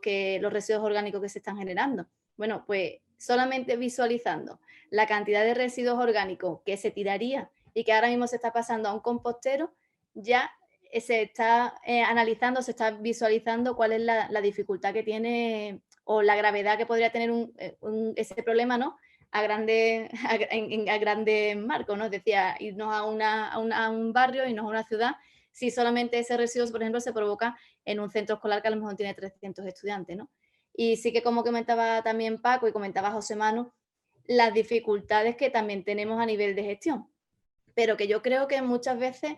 orgánicos que se están generando. Bueno, pues solamente visualizando la cantidad de residuos orgánicos que se tiraría y que ahora mismo se está pasando a un compostero, ya se está analizando, se está visualizando cuál es la dificultad que tiene o la gravedad que podría tener ese problema, ¿no? A grandes marcos, ¿no? Es decir, irnos a un barrio, irnos a una ciudad, si solamente ese residuo, por ejemplo, se provoca en un centro escolar que a lo mejor tiene 300 estudiantes, ¿no? Y sí que, como comentaba también Paco y comentaba José Manu, las dificultades que también tenemos a nivel de gestión, pero que yo creo que muchas veces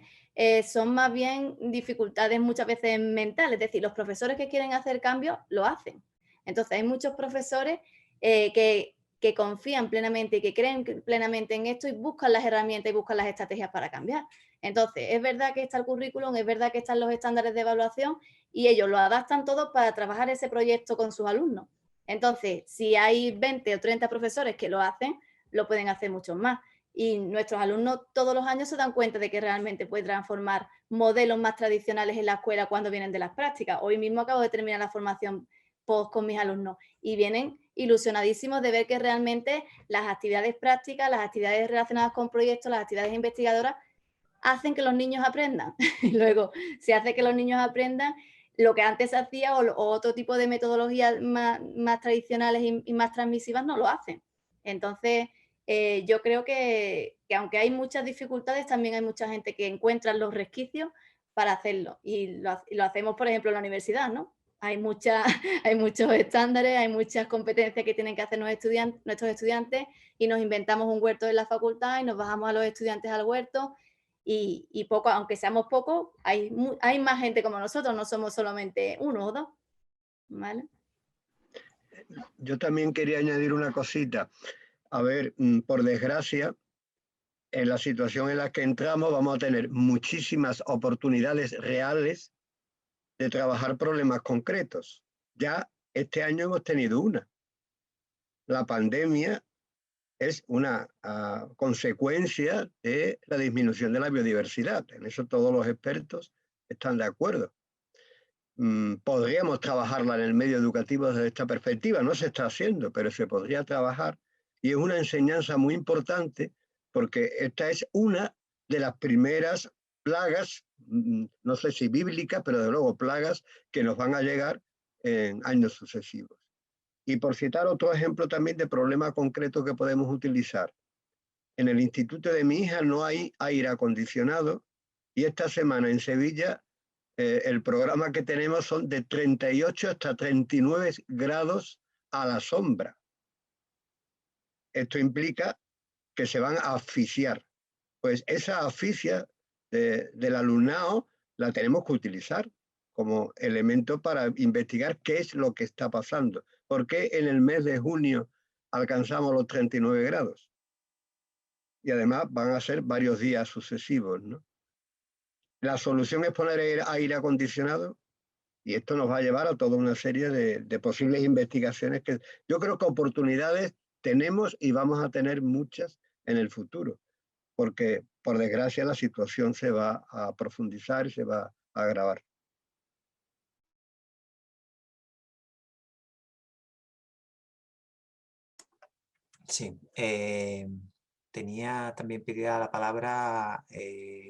son más bien dificultades muchas veces mentales, es decir, los profesores que quieren hacer cambios lo hacen. Entonces hay muchos profesores que confían plenamente y que creen plenamente en esto y buscan las herramientas y buscan las estrategias para cambiar. Entonces, es verdad que está el currículum, es verdad que están los estándares de evaluación y ellos lo adaptan todo para trabajar ese proyecto con sus alumnos. Entonces, si hay 20 o 30 profesores que lo hacen, lo pueden hacer muchos más. Y nuestros alumnos todos los años se dan cuenta de que realmente puede transformar modelos más tradicionales en la escuela cuando vienen de las prácticas. Hoy mismo acabo de terminar la formación post con mis alumnos y vienen ilusionadísimos de ver que realmente las actividades prácticas, las actividades relacionadas con proyectos, las actividades investigadoras hacen que los niños aprendan. Luego, si hace que los niños aprendan, lo que antes se hacía o otro tipo de metodologías más tradicionales y más transmisivas no lo hacen. Entonces, yo creo que aunque hay muchas dificultades, también hay mucha gente que encuentra los resquicios para hacerlo. Y lo hacemos, por ejemplo, en la universidad, ¿no? Hay muchos estándares, hay muchas competencias que tienen que hacer nuestros estudiantes y nos inventamos un huerto en la facultad y nos bajamos a los estudiantes al huerto y poco, aunque seamos pocos, hay más gente como nosotros, no somos solamente uno o dos, ¿vale? Yo también quería añadir una cosita. A ver, por desgracia, en la situación en la que entramos vamos a tener muchísimas oportunidades reales de trabajar problemas concretos. Ya este año hemos tenido una. La pandemia es una consecuencia de la disminución de la biodiversidad. En eso todos los expertos están de acuerdo. Podríamos trabajarla en el medio educativo desde esta perspectiva. No se está haciendo, pero se podría trabajar. Y es una enseñanza muy importante porque esta es una de las primeras plagas, no sé si bíblicas, pero de luego plagas que nos van a llegar en años sucesivos. Y por citar otro ejemplo también de problema concreto que podemos utilizar. En el instituto de mi hija no hay aire acondicionado y esta semana en Sevilla el programa que tenemos son de 38 hasta 39 grados a la sombra. Esto implica que se van a asfixiar. Pues esa asfixia del alumnado la tenemos que utilizar como elemento para investigar qué es lo que está pasando. ¿Por qué en el mes de junio alcanzamos los 39 grados? Y además van a ser varios días sucesivos, ¿no? La solución es poner aire acondicionado y esto nos va a llevar a toda una serie de posibles investigaciones que yo creo que oportunidades tenemos y vamos a tener muchas en el futuro, porque por desgracia la situación se va a profundizar y se va a agravar. Sí, tenía también pedida la palabra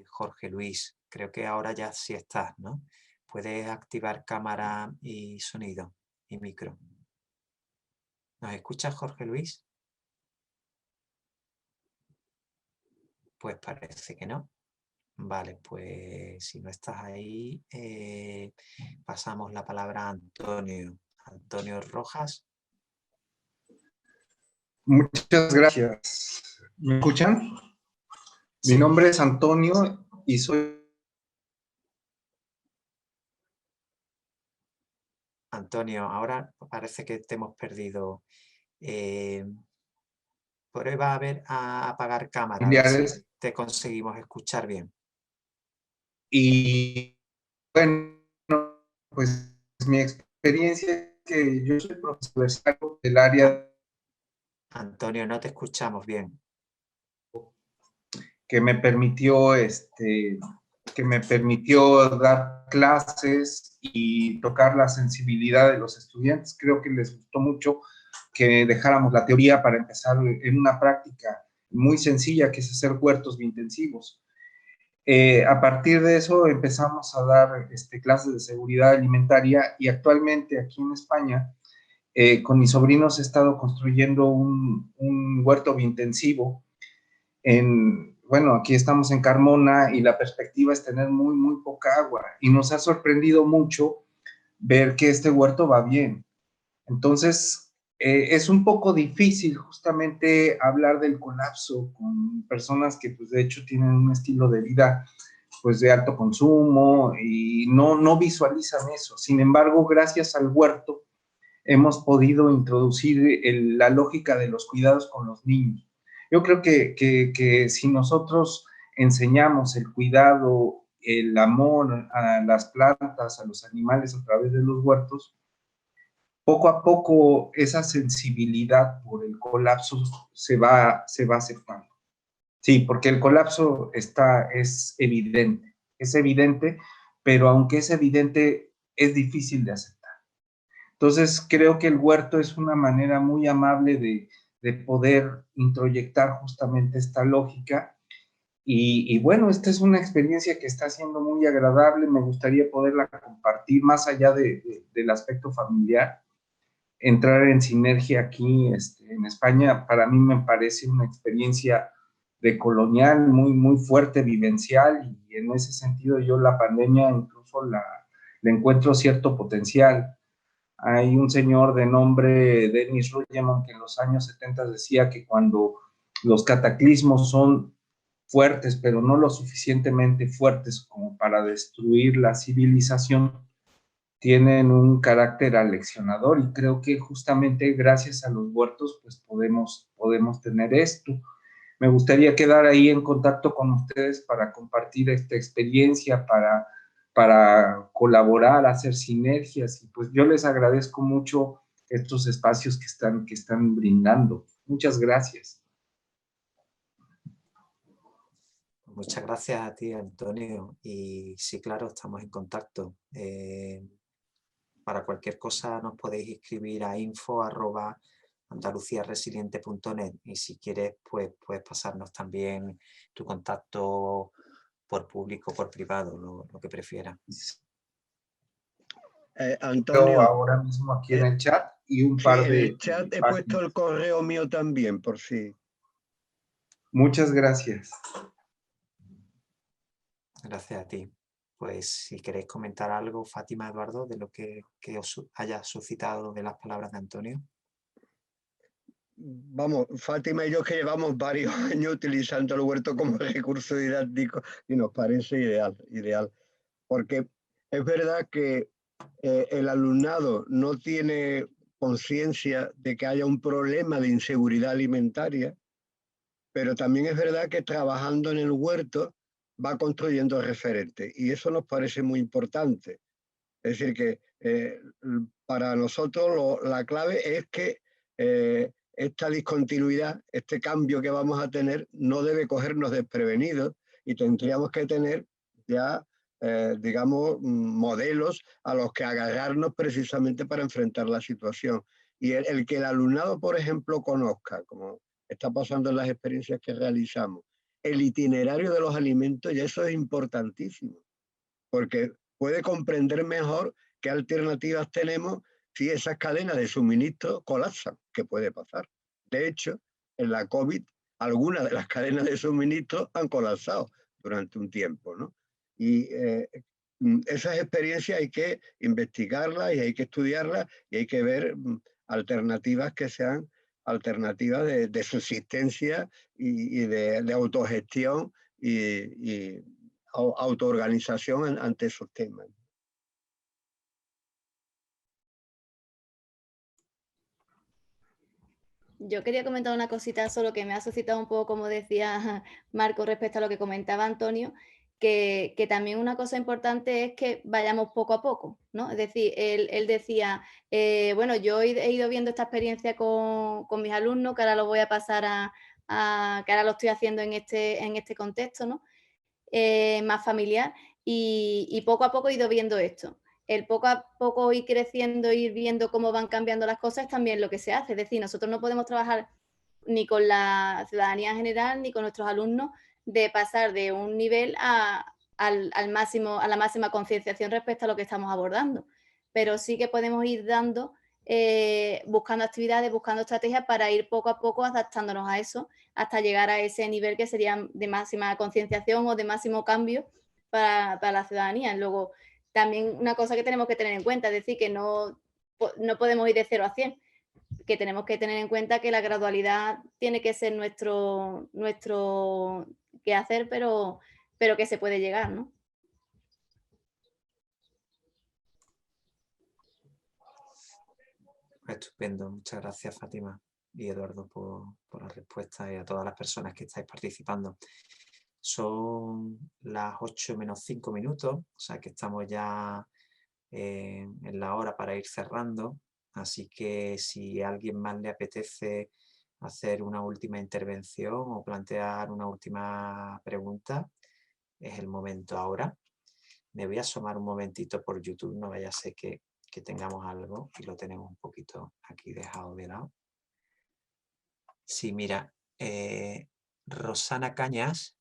Jorge Luis. Creo que ahora ya sí estás, ¿no? Puedes activar cámara y sonido y micro. ¿Nos escuchas, Jorge Luis? Pues parece que no. Vale, pues si no estás ahí, pasamos la palabra a Antonio. Antonio Rojas. Muchas gracias. ¿Me escuchan? Sí. Mi nombre es Antonio y soy... Antonio, ahora parece que te hemos perdido. Prueba a apagar cámara, a ver si te conseguimos escuchar bien. Y bueno, pues mi experiencia es que yo soy profesor del área... Antonio, no te escuchamos bien. Que me permitió dar clases y tocar la sensibilidad de los estudiantes. Creo que les gustó mucho que dejáramos la teoría para empezar en una práctica muy sencilla, que es hacer huertos biointensivos. A partir de eso empezamos a dar clases de seguridad alimentaria y actualmente aquí en España, con mis sobrinos he estado construyendo un huerto biointensivo bueno, aquí estamos en Carmona y la perspectiva es tener muy, muy poca agua y nos ha sorprendido mucho ver que este huerto va bien. Entonces, es un poco difícil justamente hablar del colapso con personas que, pues, de hecho tienen un estilo de vida, pues, de alto consumo y no visualizan eso. Sin embargo, gracias al huerto, hemos podido introducir la lógica de los cuidados con los niños. Yo creo que si nosotros enseñamos el cuidado, el amor a las plantas, a los animales a través de los huertos, poco a poco esa sensibilidad por el colapso se va aceptando. Sí, porque el colapso es evidente, pero aunque es evidente, es difícil de aceptar. Entonces, creo que el huerto es una manera muy amable de poder introyectar justamente esta lógica. Y bueno, esta es una experiencia que está siendo muy agradable. Me gustaría poderla compartir más allá del aspecto familiar. Entrar en sinergia aquí en España, para mí me parece una experiencia de colonial muy fuerte, vivencial, y en ese sentido yo la pandemia incluso le encuentro cierto potencial. Hay un señor de nombre Dennis Ruyeman que en los años 70 decía que cuando los cataclismos son fuertes, pero no lo suficientemente fuertes como para destruir la civilización, tienen un carácter aleccionador, y creo que justamente gracias a los huertos pues podemos tener esto. Me gustaría quedar ahí en contacto con ustedes para compartir esta experiencia, para colaborar, hacer sinergias, y pues yo les agradezco mucho estos espacios que están brindando. Muchas gracias. Muchas gracias a ti, Antonio. Y sí, claro, estamos en contacto. Para cualquier cosa nos podéis escribir a info@andaluciaresiliente.net, y si quieres, pues puedes pasarnos también tu contacto por público, por privado, lo que prefieras. Antonio, ahora mismo aquí en el chat y un sí, par en de el chat he páginas. puesto el correo mío también, por si. Muchas gracias. Gracias a ti. Pues si queréis comentar algo, Fátima, Eduardo, de lo que os haya suscitado de las palabras de Antonio. Vamos, Fátima y yo que llevamos varios años utilizando el huerto como recurso didáctico y nos parece ideal, porque es verdad que el alumnado no tiene conciencia de que haya un problema de inseguridad alimentaria, pero también es verdad que trabajando en el huerto va construyendo referentes, y eso nos parece muy importante. Es decir, que para nosotros la clave es que esta discontinuidad, este cambio que vamos a tener, no debe cogernos desprevenidos, y tendríamos que tener ya, digamos, modelos a los que agarrarnos precisamente para enfrentar la situación. Y el que el alumnado, por ejemplo, conozca, como está pasando en las experiencias que realizamos, el itinerario de los alimentos, y eso es importantísimo, porque puede comprender mejor qué alternativas tenemos si esas cadenas de suministro colapsan, que puede pasar. De hecho, en la COVID, algunas de las cadenas de suministro han colapsado durante un tiempo, ¿no? Y esas experiencias hay que investigarlas y hay que estudiarlas, y hay que ver alternativas que sean alternativas de subsistencia y de autogestión y autoorganización ante esos temas. Yo quería comentar una cosita solo que me ha suscitado un poco, como decía Marco, respecto a lo que comentaba Antonio, que también una cosa importante es que vayamos poco a poco, ¿no? Es decir, él decía, bueno, yo he ido viendo esta experiencia con mis alumnos, que ahora lo voy a pasar que ahora lo estoy haciendo en este contexto, ¿no? Más familiar, y poco a poco he ido viendo esto. El poco a poco ir creciendo, ir viendo cómo van cambiando las cosas es también lo que se hace. Es decir, nosotros no podemos trabajar ni con la ciudadanía en general ni con nuestros alumnos de pasar de un nivel al máximo, a la máxima concienciación respecto a lo que estamos abordando. Pero sí que podemos ir dando, buscando actividades, buscando estrategias para ir poco a poco adaptándonos a eso, hasta llegar a ese nivel que sería de máxima concienciación o de máximo cambio para la ciudadanía. Luego, también una cosa que tenemos que tener en cuenta es decir, que no podemos ir de 0 a 100, que tenemos que tener en cuenta que la gradualidad tiene que ser nuestro quehacer, pero que se puede llegar, ¿no? Estupendo, muchas gracias, Fátima y Eduardo, por la respuesta, y a todas las personas que estáis participando. Son las 8 menos 5 minutos, o sea que estamos ya en la hora para ir cerrando, así que si a alguien más le apetece hacer una última intervención o plantear una última pregunta, es el momento ahora. Me voy a asomar un momentito por YouTube, no vaya a ser que tengamos algo y lo tenemos un poquito aquí dejado de lado. Sí, mira, Rosana Cañas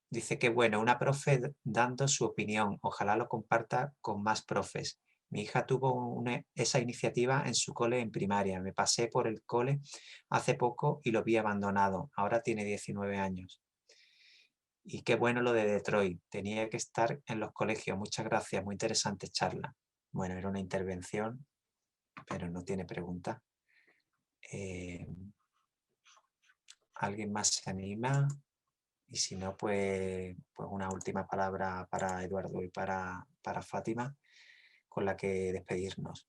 dice que bueno, una profe dando su opinión, ojalá lo comparta con más profes. Mi hija tuvo esa iniciativa en su cole en primaria. Me pasé por el cole hace poco y lo vi abandonado. Ahora tiene 19 años. Y qué bueno lo de Detroit. Tenía que estar en los colegios. Muchas gracias. Muy interesante charla. Bueno, era una intervención, pero no tiene pregunta. ¿Alguien más se anima? Y si no, pues una última palabra para Eduardo y para Fátima, con la que despedirnos.